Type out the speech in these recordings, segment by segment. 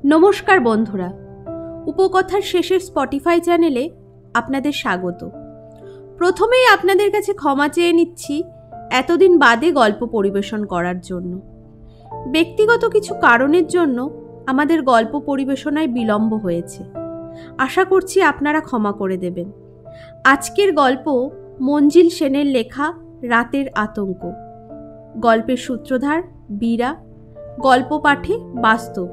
নমস্কার বন্ধুরা, উপকথার শেষের স্পটিফাই চ্যানেলে আপনাদের স্বাগত। প্রথমেই আপনাদের কাছে ক্ষমা চেয়ে নিচ্ছি এতদিন বাদে গল্প পরিবেশন করার জন্য। ব্যক্তিগত কিছু কারণের জন্য আমাদের গল্প পরিবেশনায় বিলম্ব হয়েছে। আশা করছি আপনারা ক্ষমা করে দেবেন। আজকের গল্প মঞ্জিল সেনের লেখা রাতের আতঙ্ক। গল্পের সূত্রধার বীরা, গল্প পাঠে বাস্তব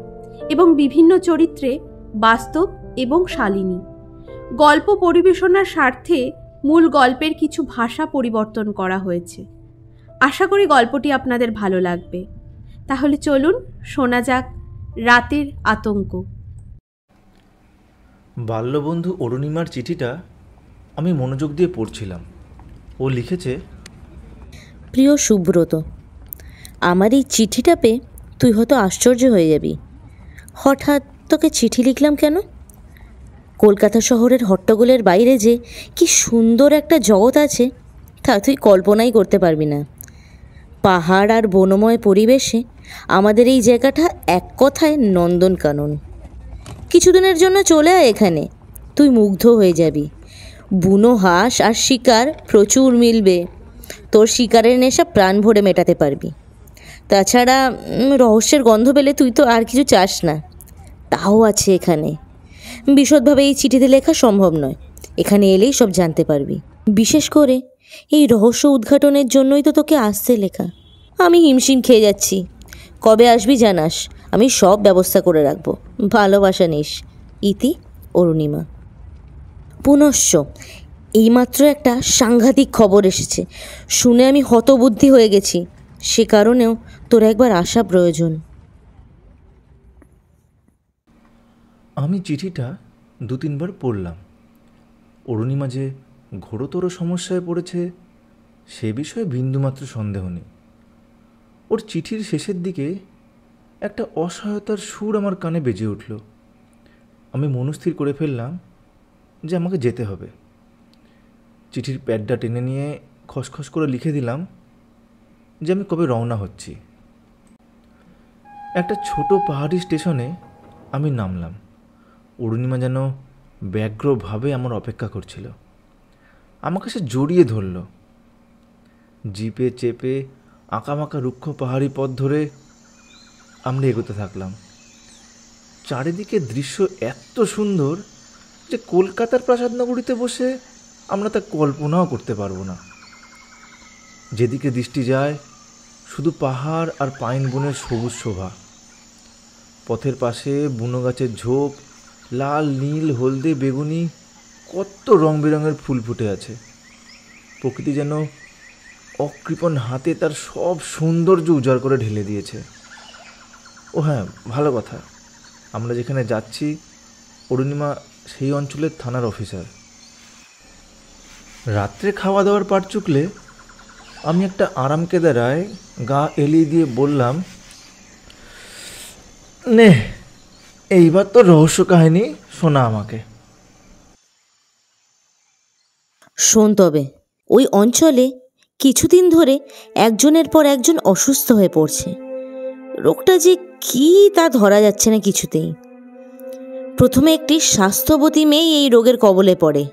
এবং বিভিন্ন চরিত্রে বাস্তব এবং শালিনী। গল্প পরিবেশনার স্বার্থে মূল গল্পের কিছু ভাষা পরিবর্তন করা হয়েছে। আশা করি গল্পটি আপনাদের ভালো লাগবে। তাহলে চলুন শোনা যাক রাতের আতঙ্ক। বাল্যবন্ধু অরুণিমার চিঠিটা আমি মনোযোগ দিয়ে পড়ছিলাম। ও লিখেছে, প্রিয় সুব্রত, আমার এই চিঠিটা পেয়ে তুই হয়তো আশ্চর্য হয়ে যাবি। হঠাৎ তোকে চিঠি লিখলাম কেন? কলকাতা শহরের হট্টগোলের বাইরে যে কি সুন্দর একটা জগৎ আছে তা তুই কল্পনাই করতে পারবি না। পাহাড় আর বনময় পরিবেশে আমাদের এই জায়গাটা এক কথায় নন্দনকানন। কিছুদিনের জন্য চলে আয় এখানে, তুই মুগ্ধ হয়ে যাবি। বুনো হাঁস আর শিকার প্রচুর মিলবে। তোর শিকারের নেশা প্রাণ ভরে মেটাতে পারবি। তাছাড়া রহস্যের গন্ধ পেলে তুই তো আর কিছু চাস না, তাও আছে এখানে। বিশদভাবে এই চিঠিতে লেখা সম্ভব নয়, এখানে এলেই সব জানতে পারবি। বিশেষ করে এই রহস্য উদ্ঘাটনের জন্যই তো তোকে আসতে লেখা। আমি হিমশিম খেয়ে যাচ্ছি, কবে আসবি জানাস, আমি সব ব্যবস্থা করে রাখবো। ভালোবাসা নিস, ইতি অরুণিমা। পুনশ্চ এইমাত্র একটা সাংঘাতিক খবর এসেছে, শুনে আমি হতবুদ্ধি হয়ে গেছি। সে কারণেও তোর একবার আসা প্রয়োজন। আমি চিঠিটা 2-3 বার পড়লাম। অরুণিমা যে ঘোরতর সমস্যায় পড়েছে সে বিষয়ে বিন্দুমাত্র সন্দেহ নেই। ওর চিঠির শেষের দিকে একটা অসহায়তার সুর আমার কানে বেজে উঠল। আমি মনস্থির করে ফেললাম যে আমাকে যেতে হবে। চিঠির প্যাডটা টেনে নিয়ে খসখস করে লিখে দিলাম যে আমি কবে রওনা হচ্ছি। একটা ছোট পাহাড়ি স্টেশনে আমি নামলাম। অরুণিমা যেন ব্যগ্রভাবে আমার অপেক্ষা করছিল। আমাকে সে জড়িয়ে ধরল। জিপে চেপে আঁকামাকা রুক্ষ পাহাড়ি পথ ধরে আমরা এগোতে থাকলাম। চারিদিকে দৃশ্য এত সুন্দর যে কলকাতার প্রাসাদ নগরীতে বসে আমরা তা কল্পনাও করতে পারবো না। যেদিকে দৃষ্টি যায় শুধু পাহাড় আর পাইন বনের সবুজ শোভা। পথের পাশে বুনো গাছের ঝোপ, লাল, নীল, হলদে, বেগুনি, কত রং বেরঙের ফুল ফুটে আছে। প্রকৃতি যেন অকৃপণ হাতে তার সব সৌন্দর্য উজাড় করে ঢেলে দিয়েছে। ও হ্যাঁ, ভালো কথা, আমরা যেখানে যাচ্ছি অরুণিমা সেই অঞ্চলের থানার অফিসার। রাত্রে খাওয়া দাওয়ার পাট চুকলে আমি একটা আরাম কেদারায় গা এলিয়ে দিয়ে বললাম, নে এইবার তো রহস্য কাহিনী শোনা আমাকে। শোন তবে, ওই অঞ্চলে কিছুদিন ধরে একজনের পর একজন অসুস্থ হয়ে পড়ছে। রোগটা যে কী তা ধরা যাচ্ছে না কিছুতেই। প্রথমে একটি স্বাস্থ্যবতী মেয়ে এই রোগের কবলে পড়ে।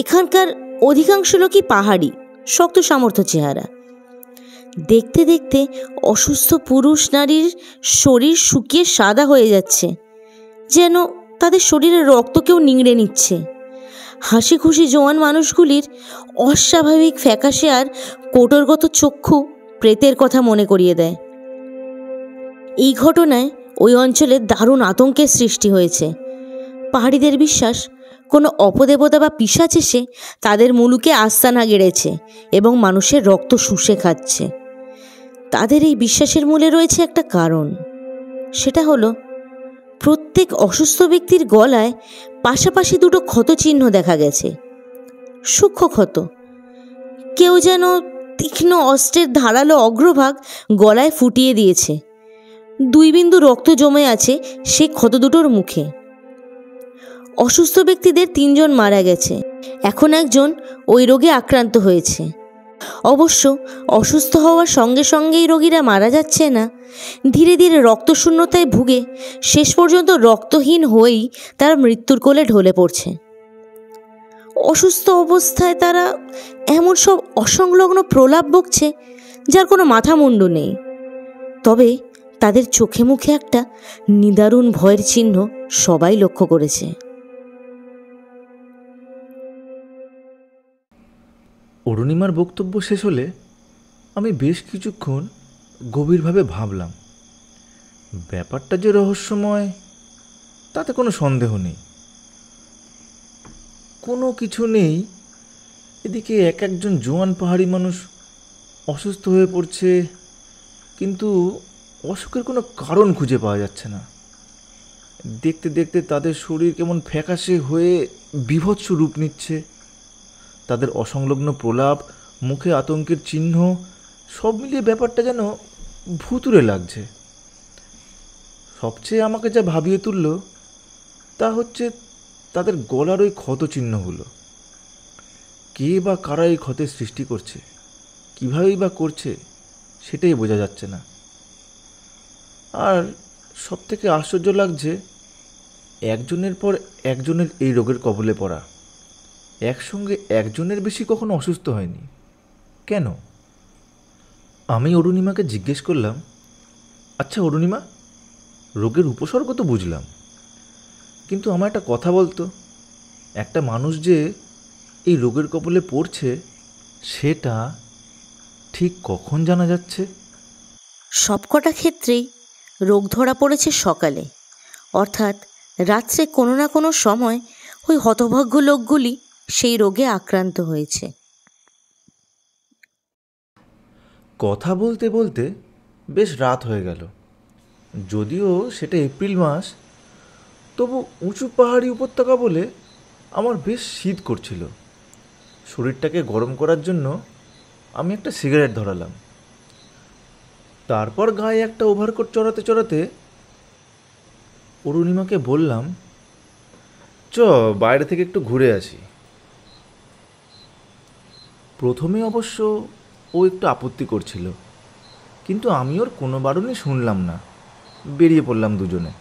এখানকার অধিকাংশ লোকই পাহাড়ি, শক্ত সামর্থ্য চেহারা। দেখতে দেখতে অসুস্থ পুরুষ নারীর শরীর শুকিয়ে সাদা হয়ে যাচ্ছে, যেন তাদের শরীরের রক্ত কেউ নিংড়ে নিচ্ছে। হাসি খুশি জোয়ান মানুষগুলির অস্বাভাবিক ফ্যাকাশে আর কোটরগত চক্ষু প্রেতের কথা মনে করিয়ে দেয়। এই ঘটনায় ওই অঞ্চলে দারুণ আতঙ্কের সৃষ্টি হয়েছে। পাহাড়িদের বিশ্বাস কোনো অপদেবতা বা পিশাচ এসে তাদের মুলুকে আস্তানা গেড়েছে এবং মানুষের রক্ত শুষে খাচ্ছে। তাদের এই বিশ্বাসের মূলে রয়েছে একটা কারণ, সেটা হলো প্রত্যেক অসুস্থ ব্যক্তির গলায় পাশাপাশি দুটো ক্ষতচিহ্ন দেখা গেছে, সূক্ষ্ম ক্ষত। কেউ যেন তীক্ষ্ণ অস্ত্রের ধারালো অগ্রভাগ গলায় ফুটিয়ে দিয়েছে। 2 বিন্দু রক্ত জমে আছে সেই ক্ষত দুটোর মুখে। অসুস্থ ব্যক্তিদের 3 জন মারা গেছে, এখন একজন ওই রোগে আক্রান্ত হয়েছে। অবশ্য অসুস্থ হওয়ার সঙ্গে সঙ্গেই রোগীরা মারা যাচ্ছে না, ধীরে ধীরে রক্তশূন্যতায় ভুগে শেষ পর্যন্ত রক্তহীন হয়েই তারা মৃত্যুর কোলে ঢলে পড়ছে। অসুস্থ অবস্থায় তারা এমন সব অসংলগ্ন প্রলাপ বকছে যার কোনো মাথা মুন্ডু নেই। তবে তাদের চোখে মুখে একটা নিদারুণ ভয়ের চিহ্ন সবাই লক্ষ্য করেছে। অরুণিমার বক্তব্য শেষ হলে আমি বেশ কিছুক্ষণ গভীরভাবে ভাবলাম। ব্যাপারটা যে রহস্যময় তাতে কোনো সন্দেহ নেই। কোনো কিছু নেই, এদিকে একজন জোয়ান পাহাড়ি মানুষ অসুস্থ হয়ে পড়ছে, কিন্তু অসুখের কোনো কারণ খুঁজে পাওয়া যাচ্ছে না। দেখতে দেখতে তাদের শরীর কেমন ফ্যাকাশে হয়ে বীভৎস রূপ নিচ্ছে। তাদের অসংলগ্ন প্রলাপ, মুখে আতঙ্কের চিহ্ন, সব মিলিয়ে ব্যাপারটা যেন ভুতুড়ে লাগছে। সবচেয়ে আমাকে যা ভাবিয়ে তুলল তা হচ্ছে তাদের গলার ওই ক্ষত চিহ্নগুলো। কে বা কারা এই ক্ষতের সৃষ্টি করছে, কীভাবেই বা করছে, সেটাই বোঝা যাচ্ছে না। আর সবথেকে আশ্চর্য লাগছে, একজনের পর একজনের এই রোগের কবলে পড়া। একসঙ্গে একজনের বেশি কখনো অসুস্থ হয়নি, কেন? আমি অরুণিমাকে জিজ্ঞেস করলাম, আচ্ছা অরুণিমা, রোগের উপসর্গ তো বুঝলাম, কিন্তু আমার একটা কথা বলতো, একটা মানুষ যে এই রোগের কবলে পড়ছে সেটা ঠিক কখন জানা যাচ্ছে? সবকটা ক্ষেত্রেই রোগ ধরা পড়েছে সকালে, অর্থাৎ রাত্রে কোনো না কোনো সময় ওই হতভাগ্য লোকগুলি সেই রোগে আক্রান্ত হয়েছে। কথা বলতে বলতে বেশ রাত হয়ে গেল। যদিও সেটা এপ্রিল মাস, তবু উঁচু পাহাড়ি উপত্যকা বলে আমার বেশ শীত করছিল। শরীরটাকে গরম করার জন্য আমি একটা সিগারেট ধরালাম। তারপর গায়ে একটা ওভারকোট চড়াতে চড়াতে অরুণিমাকে বললাম, চ বাইরে থেকে একটু ঘুরে আসি। প্রথমে অবশ্য ও একটু আপত্তি করছিল, কিন্তু আমি ওর কোনো বারণই শুনলাম না। বেরিয়ে পড়লাম দুজনে।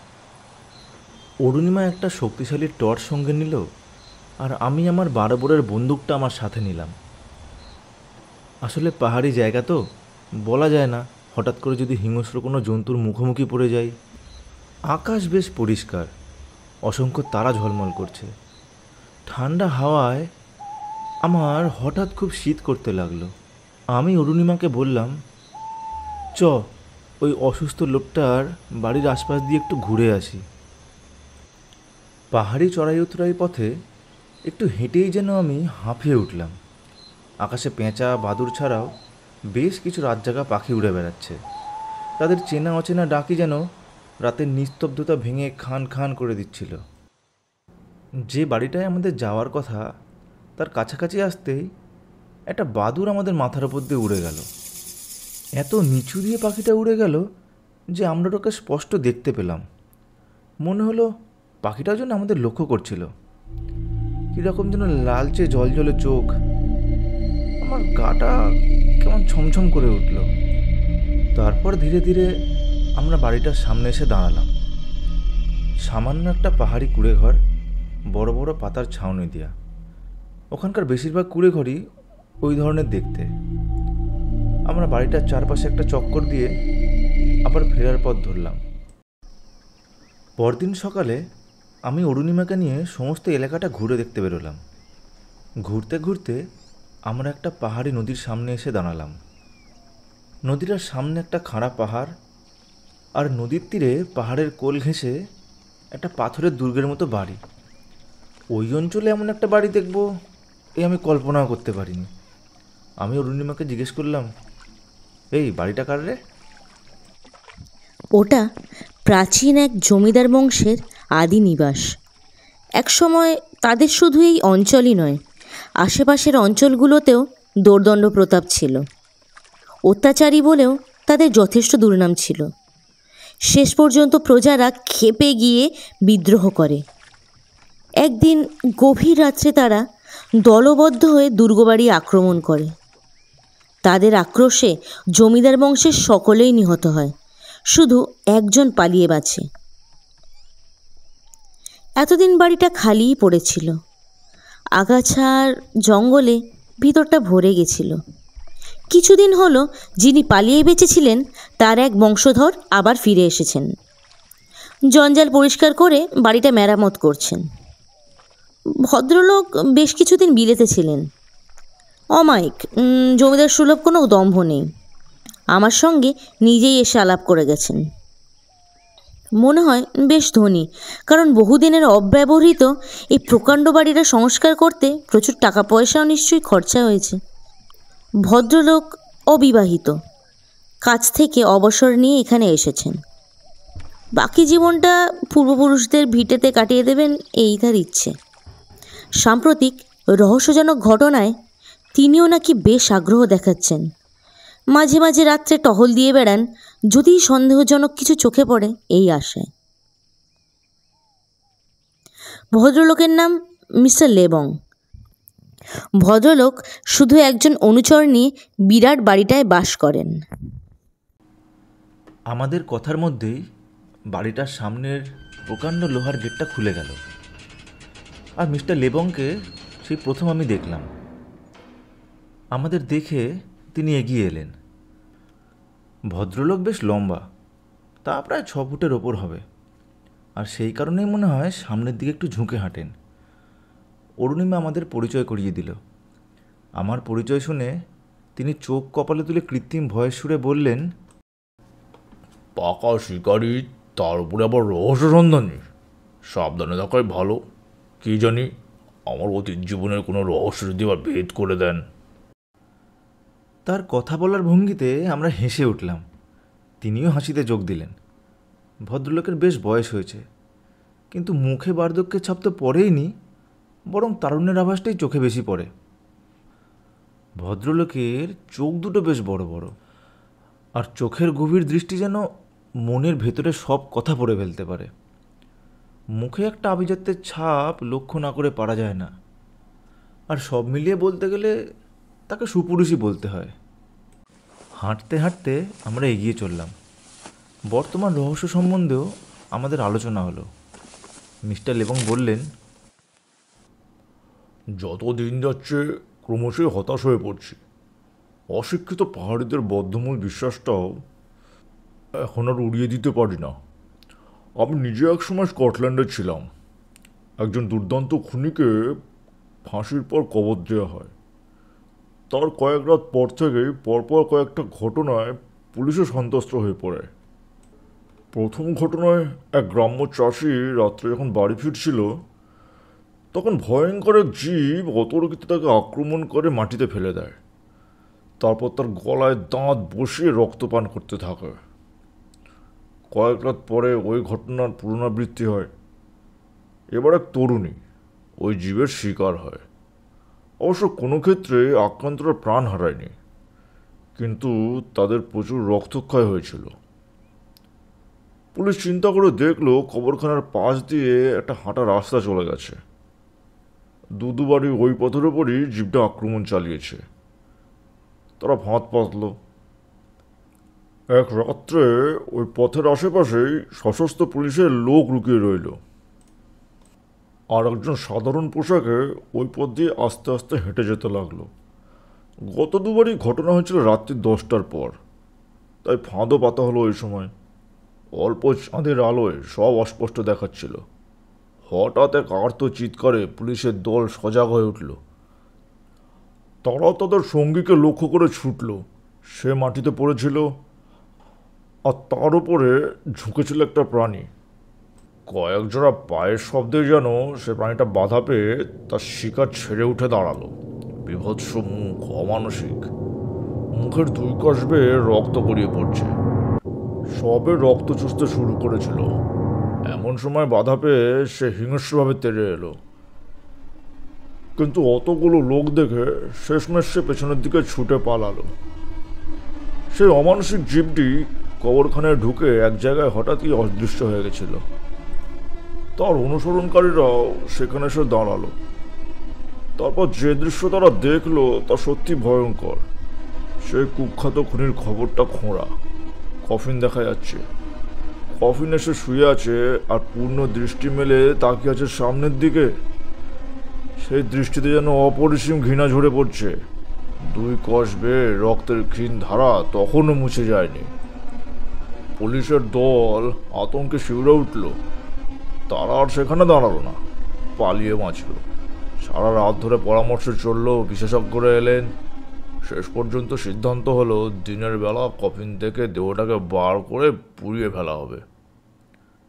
অরুণিমা একটা শক্তিশালী টর্চ সঙ্গে নিল, আর আমি আমার 12 বোরের বন্দুকটা আমার সাথে নিলাম। আসলে পাহাড়ি জায়গা তো, বলা যায় না হঠাৎ করে যদি হিংস্র কোনো জন্তুর মুখোমুখি পড়ে যাই। আকাশ বেশ পরিষ্কার, অসংখ্য তারা ঝলমল করছে। ঠান্ডা হাওয়ায় আমার হঠাৎ খুব শীত করতে লাগলো। আমি অরুণিমাকে বললাম, চ ওই অসুস্থ লোকটার বাড়ির আশপাশ দিয়ে একটু ঘুরে আসি। পাহাড়ি চড়াই উতরাই পথে একটু হেঁটেই যেন আমি হাঁপিয়ে উঠলাম। আকাশে পেঁচা, বাদুড় ছাড়াও বেশ কিছু রাতজাগা পাখি উড়ে বেড়াচ্ছে। তাদের চেনা অচেনা ডাকি যেন রাতের নিস্তব্ধতা ভেঙে খান খান করে দিচ্ছিল। যে বাড়িটায় আমাদের যাওয়ার কথা, তার কাছাকাছি আসতেই একটা বাদুড় আমাদের মাথার ওপর দিয়ে উড়ে গেল। এত নিচু দিয়ে পাখিটা উড়ে গেল যে আমরা ওকে স্পষ্ট দেখতে পেলাম। মনে হলো পাখিটাও যেন আমাদের লক্ষ্য করছিল। কীরকম যেন লালচে জলজলে চোখ। আমার গাটা কেমন ছমছম করে উঠল। তারপর ধীরে ধীরে আমরা বাড়িটার সামনে এসে দাঁড়ালাম। সামান্য একটা পাহাড়ি কুঁড়েঘর, বড় বড় পাতার ছাউনি দেয়া। ওখানকার বেশিরভাগ কুঁড়েঘরই ওই ধরনের দেখতে। আমরা বাড়িটার চারপাশে একটা চক্কর দিয়ে আবার ফেরার পথ ধরলাম। পরদিন সকালে আমি অরুণিমাকে নিয়ে সমস্ত এলাকাটা ঘুরে দেখতে বেরোলাম। ঘুরতে ঘুরতে আমরা একটা পাহাড়ি নদীর সামনে এসে দাঁড়ালাম। নদীটার সামনে একটা খাড়া পাহাড়, আর নদীর তীরে পাহাড়ের কোল ঘেঁষে একটা পাথরের দুর্গের মতো বাড়ি। ওই অঞ্চলে এমন একটা বাড়ি দেখব এই আমি কল্পনাও করতে পারিনি। আমি অরুণিমাকে জিজ্ঞেস করলাম, এই বাড়িটা কার রে? ওটা প্রাচীন এক জমিদার বংশের আদি নিবাস। একসময় তাদের শুধু এই অঞ্চলই নয়, আশেপাশের অঞ্চলগুলোতেও দোর্দণ্ড প্রতাপ ছিল। অত্যাচারী বলেও তাদের যথেষ্ট দুর্নাম ছিল। শেষ পর্যন্ত প্রজারা ক্ষেপে গিয়ে বিদ্রোহ করে। একদিন গভীর রাত্রে তারা দলবদ্ধ হয়ে দুর্গবাড়ি আক্রমণ করে। তাদের আক্রোশে জমিদার বংশের সকলেই নিহত হয়, শুধু একজন পালিয়ে বাঁচে। এতদিন বাড়িটা খালিই পড়েছিল। আগাছার জঙ্গলে ভিতরটা ভরে গেছিল। কিছুদিন হলো যিনি পালিয়ে বেঁচেছিলেন তার এক বংশধর আবার ফিরে এসেছেন। জঞ্জাল পরিষ্কার করে বাড়িটা মেরামত করছেন। ভদ্রলোক বেশ কিছুদিন বিলেতে ছিলেন। অমায়িক, জমিদার সুলভ কোনো দম্ভ নেই। আমার সঙ্গে নিজেই এসে আলাপ করে গেছেন। মনে হয় বেশ ধনী, কারণ বহুদিনের অব্যবহৃত এই প্রকাণ্ড বাড়িটা সংস্কার করতে প্রচুর টাকা পয়সাও নিশ্চয়ই খরচা হয়েছে। ভদ্রলোক অবিবাহিত, কাজ থেকে অবসর নিয়ে এখানে এসেছেন। বাকি জীবনটা পূর্বপুরুষদের ভিটেতে কাটিয়ে দেবেন, এই তার ইচ্ছে। সাম্প্রতিক রহস্যজনক ঘটনায় তিনিও নাকি বেশ আগ্রহ দেখাচ্ছেন। মাঝে মাঝে রাত্রে টহল দিয়ে বেড়ান, যদি সন্দেহজনক কিছু চোখে পড়ে এই আশায়। ভদ্রলোকের নাম মিস্টার লেবং। ভদ্রলোক শুধু একজন অনুচর নিয়ে বিরাট বাড়িটায় বাস করেন। আমাদের কথার মধ্যেই বাড়িটার সামনের প্রকাণ্ড লোহার গেটটা খুলে গেল, আর মিস্টার লেবংকে সেই প্রথম আমি দেখলাম। আমাদের দেখে তিনি এগিয়ে এলেন। ভদ্রলোক বেশ লম্বা, তা প্রায় 6 ফুটের ওপর হবে, আর সেই কারণেই মনে হয় সামনের দিকে একটু ঝুঁকে হাঁটেন। অরুণিমা আমাদের পরিচয় করিয়ে দিল। আমার পরিচয় শুনে তিনি চোখ কপালে তুলে কৃত্রিম ভয়ের সুরে বললেন, পাকা শিকারি, তার উপরে আবার রহস্য সন্ধানী। সাবধানে থাকাই ভালো। কি জানি আমার অতীত জীবনের কোনো রহস্য যদি আবার ভেদ করে দেন। তার কথা বলার ভঙ্গিতে আমরা হেসে উঠলাম। তিনিও হাসিতে যোগ দিলেন। ভদ্রলোকের বেশ বয়স হয়েছে, কিন্তু মুখে বার্ধক্যের ছাপ তো পড়েইনি, বরং তারুণ্যের আভাসটাই চোখে বেশি পড়ে। ভদ্রলোকের চোখ দুটো বেশ বড় বড়, আর চোখের গভীর দৃষ্টি যেন মনের ভেতরে সব কথা পড়ে ফেলতে পারে। মুখে একটা আভিজাত্যের ছাপ লক্ষ্য না করে পারা যায় না, আর সব মিলিয়ে বলতে গেলে তাকে সুপুরুষই বলতে হয়। হাঁটতে হাঁটতে আমরা এগিয়ে চললাম। বর্তমান রহস্য সম্বন্ধেও আমাদের আলোচনা হলো। মিস্টার লেবং বললেন, যত দিন যাচ্ছে ক্রমশই হতাশ হয়ে পড়ছি। অশিক্ষিত পাহাড়িদের বদ্ধমূল বিশ্বাসটাও এখন আর উড়িয়ে দিতে পারি না। আমি নিজে একসময় স্কটল্যান্ডে ছিলাম। একজন দুর্দান্ত খুনিকে ফাঁসির পর কবর দেওয়া হয়। তার কয়েক রাত পর থেকেই পরপর কয়েকটা ঘটনায় পুলিশও সন্ত্রস্ত হয়ে পড়ে। প্রথম ঘটনায় এক গ্রাম্য চাষি রাত্রে যখন বাড়ি ফিরছিল, তখন ভয়ঙ্কর এক জীব অতর্কিত তাকে আক্রমণ করে মাটিতে ফেলে দেয়। তারপর তার গলায় দাঁত বসিয়ে রক্তপান করতে থাকে। কয়েক রাত পরে ওই ঘটনার পুনরাবৃত্তি হয়। এবার এক তরুণী ওই জীবের শিকার হয়। অবশ্য কোনো ক্ষেত্রে আক্রান্তরা প্রাণ হারায়নি, কিন্তু তাদের প্রচুর রক্তক্ষয় হয়েছিল। পুলিশ চিন্তা করে দেখলো কবরখানার পাশ দিয়ে একটা হাঁটা রাস্তা চলে গেছে। দুবারই ওই পথের ওপরই জীবটা আক্রমণ চালিয়েছে। তারা ফাঁদ পাতল। এক রাত্রে ওই পথের আশেপাশেই সশস্ত্র পুলিশের লোক লুকিয়ে রইল, আর একজন সাধারণ পোশাকে ওই পথ দিয়ে আস্তে আস্তে হেঁটে যেতে লাগলো। গত দুবারই ঘটনা হয়েছিল রাত্রি 10টার পর, তাই ফাঁদও পাতা হলো ওই সময়। অল্প চাঁদের আলোয় সব অস্পষ্ট দেখাচ্ছিল। হঠাৎ এক আর্ত চিৎকারে পুলিশের দল সজাগ হয়ে উঠল। তারা তাদের সঙ্গীকে লক্ষ্য করে ছুটল। সে মাটিতে পড়েছিল, আর তার উপরে ঝুঁকেছিল একটা প্রাণী। কয়েক জোড়া পায়ের শব্দে যেন সে প্রাণীটা বাধা পেয়ে তার শিকার ছেড়ে উঠে দাঁড়ালো। বিভৎস মুখ, অমানসিক। মুখের 2 কষ বেয়ে রক্ত গড়িয়ে পড়ছে। সবে রক্ত চুষতে শুরু করেছিল, এমন সময় বাধা পেয়ে সে হিংস্রভাবে তেড়ে এলো। কিন্তু অতগুলো লোক দেখে শেষমেশ সে পেছনের দিকে ছুটে পালালো। সেই অমানসিক জীবটি কবরখানায় ঢুকে এক জায়গায় হঠাৎই অদৃশ্য হয়ে গেছিল। তার অনুসরণকারীরাও সেখানে এসে দাঁড়ালো। তারপর যে দৃশ্য তারা দেখলো তা সত্যি ভয়ঙ্কর। সেই কুখ্যাত খুনির খবরটা খোঁড়া। কফিন দেখা যাচ্ছে, কফিন এসে শুয়ে আছে আর পূর্ণ দৃষ্টি মেলে তাকিয়ে আছে সামনের দিকে। সেই দৃষ্টিতে যেন অপরিসীম ঘৃণা ঝরে পড়ছে। 2 কষ বেয়ে রক্তের ক্ষীণ ধারা তখনও মুছে যায়নি। পুলিশের দল আতঙ্কে শিউরে উঠল। তারা আর সেখানে দাঁড়ালো না, পালিয়ে বাঁচল। সারা রাত ধরে পরামর্শ চলল, বিশেষজ্ঞরা এলেন। শেষ পর্যন্ত সিদ্ধান্ত হলো দিনের বেলা কফিন থেকে দেহটাকে বার করে পুড়িয়ে ফেলা হবে।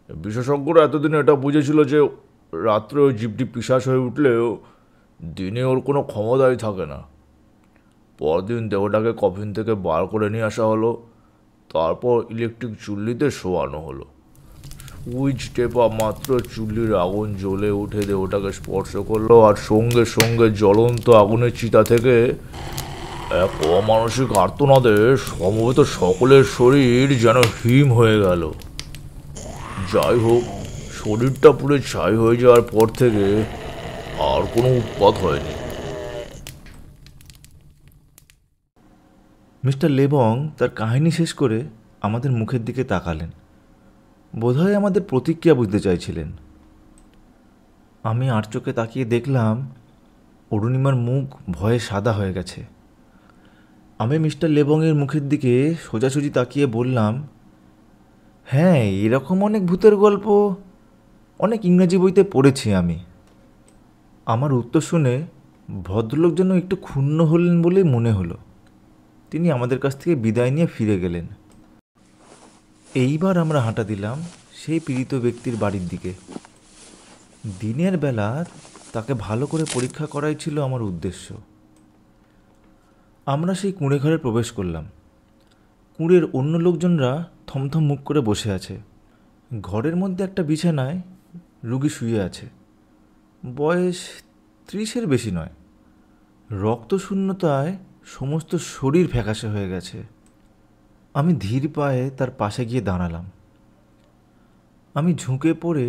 বিশেষজ্ঞরা এতদিন এটা বুঝেছিল যে রাত্রে ওই জীবটি পিশাচ হয়ে উঠলেও দিনে ওর কোনো ক্ষমতাই থাকে না। পরদিন দেহটাকে কফিন থেকে বার করে নিয়ে আসা হলো, তারপর ইলেকট্রিক চুল্লিতে শোয়ানো হলো। সুইচ টেপা মাত্র চুল্লির আগুন জ্বলে উঠে দেহটাকে স্পর্শ করলো, আর সঙ্গে সঙ্গে জ্বলন্ত আগুনের চিতা থেকে এক অমানসিক আর্তনাদে সমবেত সকলের শরীর যেন হিম হয়ে গেল। যাই হোক, শরীরটা পুরো ছাই হয়ে যাওয়ার পর থেকে আর কোনো উৎপাত হয়নি। মিস্টার লেবং তার কাহিনী শেষ করে আমাদের মুখের দিকে তাকালেন। বোধহয় আমাদের প্রতিক্রিয়া বুঝতে চাইছিলেন। আমি আর চোখে তাকিয়ে দেখলাম অরুণিমার মুখ ভয়ে সাদা হয়ে গেছে। আমি মিস্টার লেবংয়ের মুখের দিকে সোজাসুজি তাকিয়ে বললাম, হ্যাঁ, এরকম অনেক ভূতের গল্প অনেক ইংরেজি বইতে পড়েছি আমি। আমার উত্তর শুনে ভদ্রলোক যেন একটু ক্ষুণ্ণ হলেন বলেই মনে হলো। তিনি আমাদের কাছ থেকে বিদায় নিয়ে ফিরে গেলেন। এইবার আমরা হাঁটা দিলাম সেই পীড়িত ব্যক্তির বাড়ির দিকে। দিনের বেলা তাকে ভালো করে পরীক্ষা করাই ছিল আমার উদ্দেশ্য। আমরা সেই কুঁড়ে ঘরে প্রবেশ করলাম। কুঁড়ের অন্য লোকজনরা থমথম মুখ করে বসে আছে। ঘরের মধ্যে একটা বিছানায় রুগী শুয়ে আছে। বয়স 30-এর বেশি নয়। রক্তশূন্যতায় সমস্ত শরীর ফ্যাকাশে হয়ে গেছে। আমি ধীর পায়ে তার পাশে গিয়ে দাঁড়ালাম। আমি ঝুঁকে পড়ে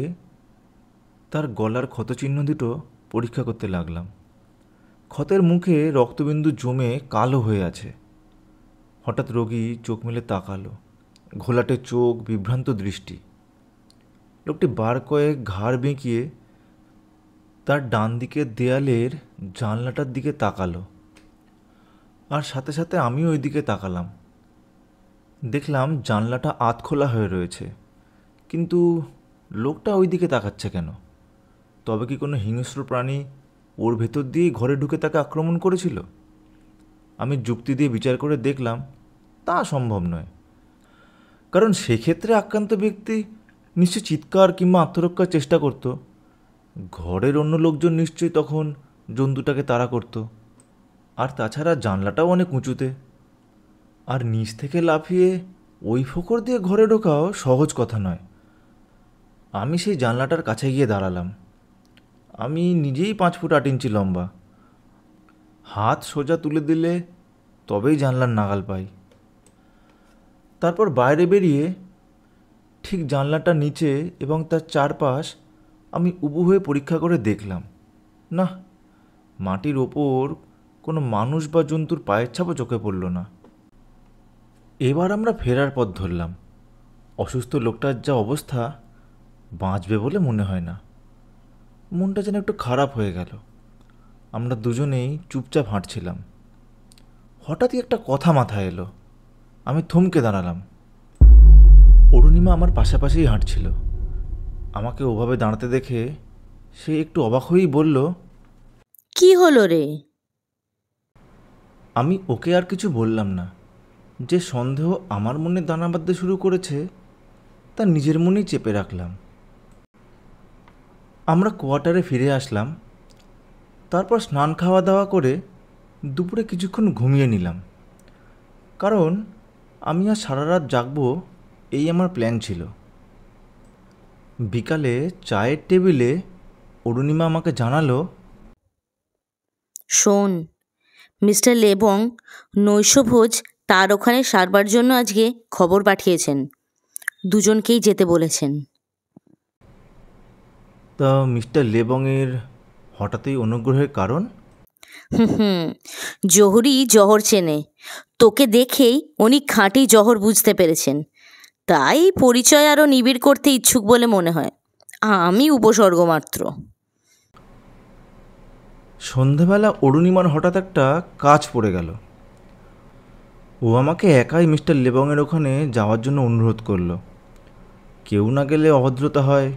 তার গলার ক্ষতচিহ্ন দুটো পরীক্ষা করতে লাগলাম। ক্ষতের মুখে রক্তবিন্দু জমে কালো হয়ে আছে। হঠাৎ রোগী চোখ মেলে তাকালো, ঘোলাটে চোখ, বিভ্রান্ত দৃষ্টি। লোকটি বার কয়েক ঘাড় বেঁকিয়ে তার ডান দিকের দেয়ালের জানলাটার দিকে তাকালো, আর সাথে সাথে আমিও ওই দিকে তাকালাম। দেখলাম জানলাটা আধখোলা হয়ে রয়েছে, কিন্তু লোকটা ওই দিকে তাকাচ্ছে কেন? তবে কি কোনো হিংস্র প্রাণী ওর ভেতর দিয়েই ঘরে ঢুকে তাকে আক্রমণ করেছিল? আমি যুক্তি দিয়ে বিচার করে দেখলাম তা সম্ভব নয়, কারণ সেক্ষেত্রে আক্রান্ত ব্যক্তি নিশ্চয়ই চিৎকার কিংবা আত্মরক্ষার চেষ্টা করত। ঘরের অন্য লোকজন নিশ্চয়ই তখন জন্তুটাকে তাড়া করত। আর তাছাড়া জানলাটাও অনেক উঁচুতে, আর নিচ থেকে লাফিয়ে ওই ফোকর দিয়ে ঘরে ঢোকাও সহজ কথা নয়। আমি সেই জানলাটার কাছে গিয়ে দাঁড়ালাম। আমি নিজেই 5 ফুট 8 ইঞ্চি লম্বা। হাত সোজা তুলে দিলে তবেই জানলার নাগাল পাই। তারপর বাইরে বেরিয়ে ঠিক জানলাটার নিচে এবং তার চারপাশ আমি উবু হয়ে পরীক্ষা করে দেখলাম। না, মাটির ওপর কোনো মানুষ বা জন্তুর পায়ের ছাপও চোখে পড়ল না। এবার আমরা ফেরার পথ ধরলাম। অসুস্থ লোকটার যা অবস্থা, বাঁচবে বলে মনে হয় না। মনটা যেন একটু খারাপ হয়ে গেল। আমরা দুজনেই চুপচাপ হাঁটছিলাম। হঠাৎই একটা কথা মাথায় এলো। আমি থমকে দাঁড়ালাম। অরুণিমা আমার পাশাপাশিই হাঁটছিল। আমাকে ওভাবে দাঁড়াতে দেখে সে একটু অবাক হয়েই বলল, কি হলো রে? আমি ওকে আর কিছু বললাম না। যে সন্দেহ আমার মনে দানা বাঁধতে শুরু করেছে তা নিজের মনেই চেপে রাখলাম। আমরা কোয়ার্টারে ফিরে আসলাম। তারপর স্নান খাওয়া দাওয়া করে দুপুরে কিছুক্ষণ ঘুমিয়ে নিলাম, কারণ আমি আর সারা রাত জাগবো এই আমার প্ল্যান ছিল। বিকালে চায়ের টেবিলে অরুণিমা আমাকে জানালো, শোন, মিস্টার লেবং নৈশভোজ তার ওখানে সারবার জন্য আজকে খবর পাঠিয়েছেন। দুজনকেই যেতে বলেছেন। তা মিস্টার লেবংয়ের হঠাৎই অনুগ্রহের কারণ? হুম, জহুরি জহর চেনে। তোকে দেখেই উনি খাঁটি জহর বুঝতে পেরেছেন, তাই পরিচয় আরও নিবিড় করতে ইচ্ছুক বলে মনে হয়। আমি উপসর্গ মাত্র। সন্ধেবেলা অরুণিমার হঠাৎ একটা কাজ পড়ে গেল। ও আমাকে একাই মিস্টার লেবংয়ের ওখানে যাওয়ার জন্য অনুরোধ করলো। কেউ না গেলে অভদ্রতা হয়।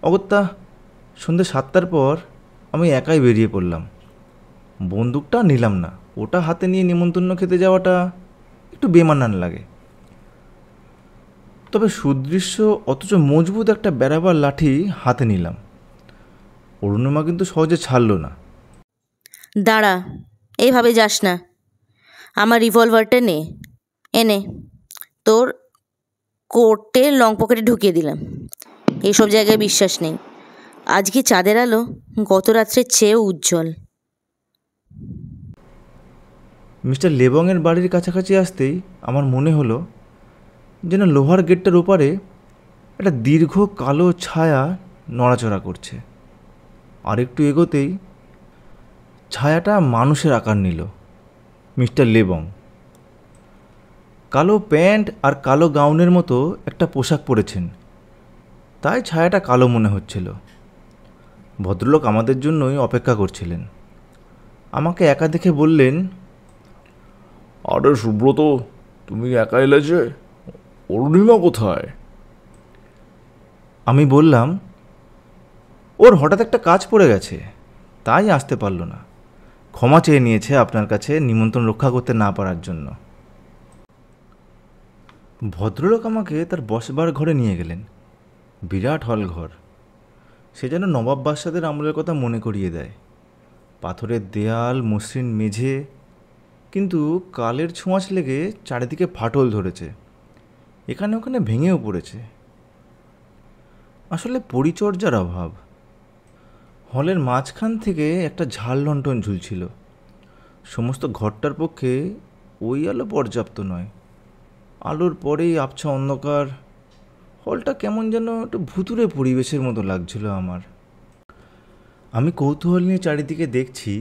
অগত্যা সন্ধ্যে 7টার পর আমি একাই বেরিয়ে পড়লাম। বন্দুকটা নিলাম না, ওটা হাতে নিয়ে নিমন্ত্রণ খেতে যাওয়াটা একটু বেমানান লাগে। তবে সুদৃশ্য অথচ মজবুত একটা বেড়াবার লাঠি হাতে নিলাম। অরুণিমা কিন্তু সহজে ছাড়ল না। দাঁড়া, এইভাবে যাস না। আমার রিভলভারটা নে, এনে তোর কোটের লং পকেটে ঢুকিয়ে দিলাম। এইসব জায়গায় বিশ্বাস নেই। আজকে চাঁদের আলো গত রাত্রের চেয়েও উজ্জ্বল। মিস্টার লেবংয়ের বাড়ির কাছাকাছি আসতেই আমার মনে হলো যেন লোহার গেটটার ওপারে একটা দীর্ঘ কালো ছায়া নড়াচড়া করছে। আর একটু এগোতেই ছায়াটা মানুষের আকার নিল। মিস্টার লেবং কালো প্যান্ট আর কালো গাউনের মতো একটা পোশাক পরেছেন, তাই ছায়াটা কালো মনে হচ্ছিল। ভদ্রলোক আমাদের জন্যই অপেক্ষা করছিলেন। আমাকে একা দেখে বললেন, আরে সুব্রত, তুমি একা এলে যে? অরুণিমা কোথায়? আমি বললাম, ওর হঠাৎ একটা কাজ পড়ে গেছে, তাই আসতে পারল না। ক্ষমা চেয়ে নিয়েছে আপনার কাছে নিমন্ত্রণ রক্ষা করতে না পারার জন্য। ভদ্রলোক আমাকে তার বসবার ঘরে নিয়ে গেলেন। বিরাট হল ঘর। সে যেন নবাব বাদশাদের আমলের কথা মনে করিয়ে দেয়। পাথরের দেয়াল, মসৃণ মেঝে, কিন্তু কালের ছোঁয়াচ লেগে চারিদিকে ফাটল ধরেছে, এখানে ওখানে ভেঙেও পড়েছে। আসলে পরিচর্যার অভাব। হলের মাঝখান থেকে একটা ঝাল লণ্ঠন ঝুলছিল। সমস্ত ঘরটার পক্ষে ওই আলো পর্যাপ্ত নয়। আলোর পরেই আবছা অন্ধকার। হলটা কেমন যেন একটু ভুতুড়ে পরিবেশের মতো লাগছিল আমার। আমি কৌতূহল নিয়ে চারিদিকে দেখছি,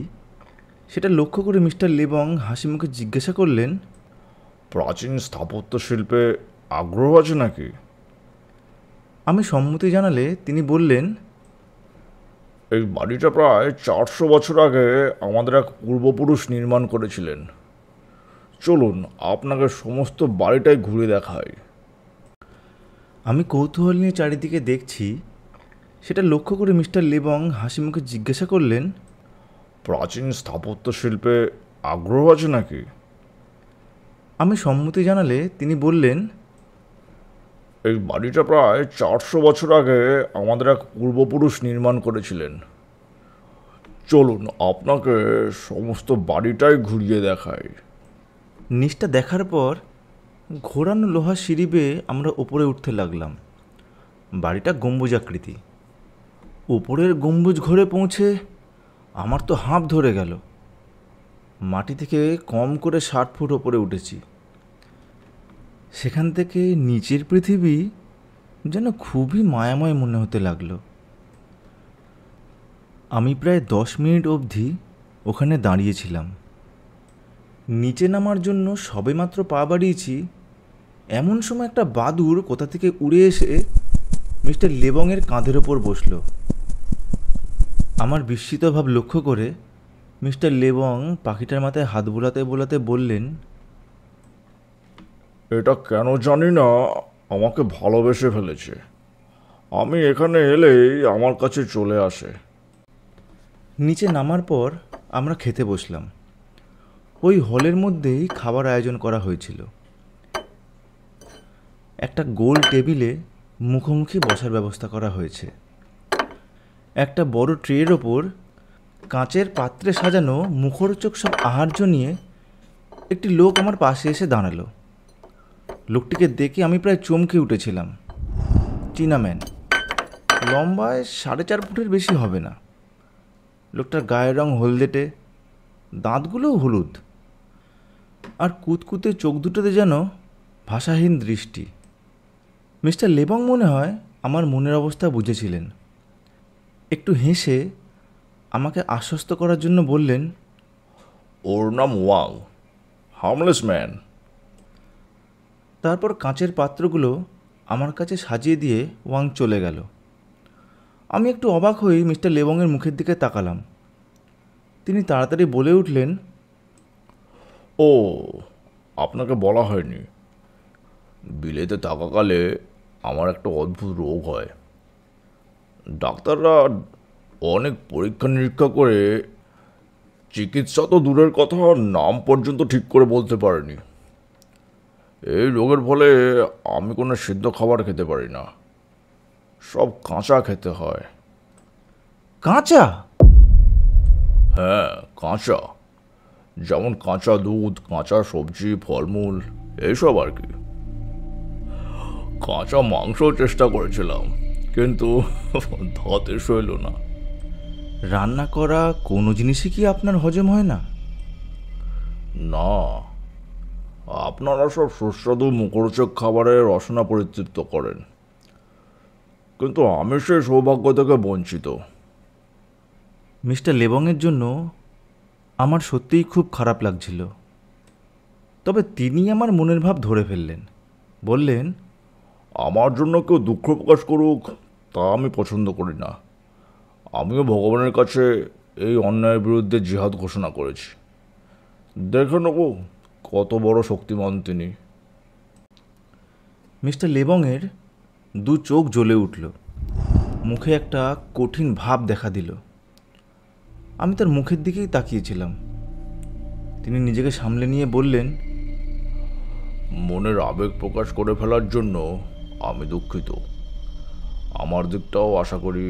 সেটা লক্ষ্য করে মিস্টার লেবং হাসি মুখে জিজ্ঞাসা করলেন, প্রাচীন স্থাপত্য শিল্পে আগ্রহ আছে নাকি? আমি সম্মতি জানালে তিনি বললেন, এই বাড়িটা প্রায় 400 বছর আগে আমাদের এক পূর্বপুরুষ নির্মাণ করেছিলেন। চলুন আপনাকে সমস্ত বাড়িটাই ঘুরে দেখাই। আমি কৌতূহল নিয়ে চারিদিকে দেখছি, সেটা লক্ষ্য করে মিস্টার লেবং হাসি মুখে জিজ্ঞাসা করলেন, প্রাচীন স্থাপত্য শিল্পে আগ্রহ আছে নাকি? আমি সম্মতি জানালে তিনি বললেন, এই বাড়িটা প্রায় 400 বছর আগে আমাদের এক পূর্বপুরুষ নির্মাণ করেছিলেন। চলুন আপনাকে সমস্ত বাড়িটাই ঘুরিয়ে দেখাই। নিচটা দেখার পর ঘোরানো লোহার সিঁড়ি বেয়ে আমরা ওপরে উঠতে লাগলাম। বাড়িটা গম্বুজাকৃতি। ওপরের গম্বুজ ঘরে পৌঁছে আমার তো হাঁপ ধরে গেল। মাটি থেকে কম করে 60 ফুট ওপরে উঠেছি। সেখান থেকে নিচের পৃথিবী যেন খুবই মায়াময় মনে হতে লাগলো। আমি প্রায় 10 মিনিট অবধি ওখানে দাঁড়িয়েছিলাম। নিচে নামার জন্য সবেমাত্র পা বাড়িয়েছি, এমন সময় একটা বাদুড় কোথা থেকে উড়ে এসে মিস্টার লেবংয়ের কাঁধের ওপর বসল। আমার বিস্মিত ভাব লক্ষ্য করে মিস্টার লেবং পাখিটার মাথায় হাত বোলাতে বোলাতে বললেন, এটা কেন জানি না আমাকে ভালোবেসে ফেলেছে। আমি এখানে এলেই আমার কাছে চলে আসে। নিচে নামার পর আমরা খেতে বসলাম। ওই হলের মধ্যেই খাবার আয়োজন করা হয়েছিল। একটা গোল টেবিলে মুখোমুখি বসার ব্যবস্থা করা হয়েছে। একটা বড় ট্রের ওপর কাঁচের পাত্রে সাজানো মুখরোচক সব আহার্য নিয়ে একটি লোক আমার পাশে এসে দাঁড়ালো। লোকটিকে দেখে আমি প্রায় চমকে উঠেছিলাম। চীনাম্যান, লম্বায় 4.5 ফুটের বেশি হবে না। লোকটার গায়ের রং হলদেটে, দাঁতগুলোও হলুদ, আর কুতকুতে চোখ দুটোতে যেন ভাষাহীন দৃষ্টি। মিস্টার লেবং মনে হয় আমার মনের অবস্থা বুঝেছিলেন। একটু হেসে আমাকে আশ্বস্ত করার জন্য বললেন, ওর নাম ওয়াং, হার্মলেস ম্যান। তারপর কাঁচের পাত্রগুলো আমার কাছে সাজিয়ে দিয়ে ওয়াং চলে গেল। আমি একটু অবাক হয়ে মিস্টার লেবংয়ের মুখের দিকে তাকালাম। তিনি তাড়াতাড়ি বলে উঠলেন, ও, আপনাকে বলা হয়নি, বিলেতে থাকাকালে আমার একটা অদ্ভুত রোগ হয়। ডাক্তাররা অনেক পরীক্ষা নিরীক্ষা করে চিকিৎসা তো দূরের কথা, নাম পর্যন্ত ঠিক করে বলতে পারেনি। এই রোগের ফলে আমি কোনো সিদ্ধ খাবার খেতে পারি না, সব কাঁচা খেতে হয়। কাঁচা? হ্যাঁ, কাঁচা। যেমন কাঁচা দুধ, কাঁচা সবজি, ফলমূল, এইসব আর কি। কাঁচা মাংসও চেষ্টা করেছিলাম, কিন্তু ধাতে সইল না। রান্না করা কোনো জিনিসই কি আপনার হজম হয় না? না, আপনারা সব সুস্বাদু মুখরোচক খাবারের রসনা পরিতৃপ্ত করেন, কিন্তু আমি সেই সৌভাগ্য থেকে বঞ্চিত। মিস্টার লেবংয়ের জন্য আমার সত্যিই খুব খারাপ লাগছিল। তবে তিনি আমার মনের ভাব ধরে ফেললেন। বললেন, আমার জন্য কেউ দুঃখ প্রকাশ করুক তা আমি পছন্দ করি না। আমিও ভগবানের কাছে এই অন্যায়ের বিরুদ্ধে জিহাদ ঘোষণা করেছি। দেখে নেব কত বড় শক্তিমান তিনি। মিস্টার লেবংয়ের দু চোখ জ্বলে উঠল, মুখে একটা কঠিন ভাব দেখা দিল। আমি তার মুখের দিকেই তাকিয়েছিলাম। তিনি নিজেকে সামলে নিয়ে বললেন, মনের আবেগ প্রকাশ করে ফেলার জন্য আমি দুঃখিত। আমার দিকটাও আশা করি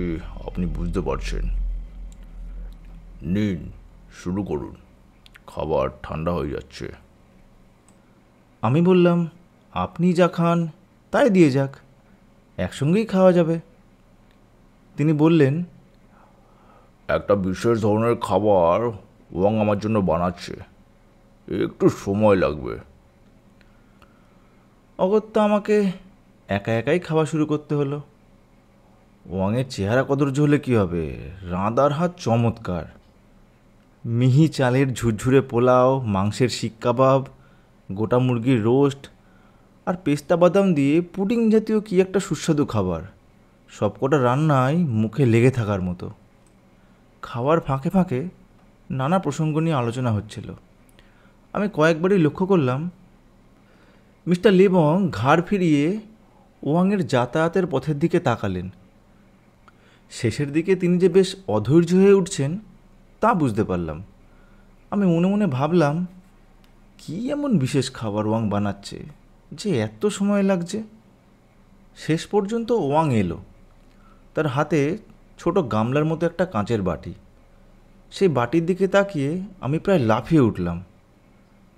আপনি বুঝতে পারছেন। নিন, শুরু করুন, খাবার ঠান্ডা হয়ে যাচ্ছে। আমি বললাম, আপনি যা খান তাই দিয়ে যাক, একসঙ্গেই খাওয়া যাবে। তিনি বললেন, একটা বিশেষ ধরনের খাবার ওয়াং আমার জন্য বানাচ্ছে, একটু সময় লাগবে। অগত্যা আমাকে একা একাই খাওয়া শুরু করতে হলো। ওয়াংয়ের চেহারা কদর্য হলে কী হবে, রাঁধার হাত চমৎকার। মিহি চালের ঝুরঝুরে পোলাও, মাংসের শিক কাবাব, গোটা মুরগির রোস্ট আর পেস্তা বাদাম দিয়ে পুডিং জাতীয় কী একটা সুস্বাদু খাবার। সবকটা রান্নাই মুখে লেগে থাকার মতো। খাওয়ার ফাঁকে ফাঁকে নানা প্রসঙ্গ নিয়ে আলোচনা হচ্ছিল। আমি কয়েকবারই লক্ষ্য করলাম মিস্টার লেবং ঘাড় ফিরিয়ে ওয়াংয়ের যাতায়াতের পথের দিকে তাকালেন। শেষের দিকে তিনি যে বেশ অধৈর্য হয়ে উঠছেন তা বুঝতে পারলাম। আমি মনে মনে ভাবলাম, কী এমন বিশেষ খাবার ওয়াং বানাচ্ছে যে এত সময় লাগছে। শেষ পর্যন্ত ওয়াং এলো। তার হাতে ছোট গামলার মতো একটা কাঁচের বাটি। সেই বাটির দিকে তাকিয়ে আমি প্রায় লাফিয়ে উঠলাম।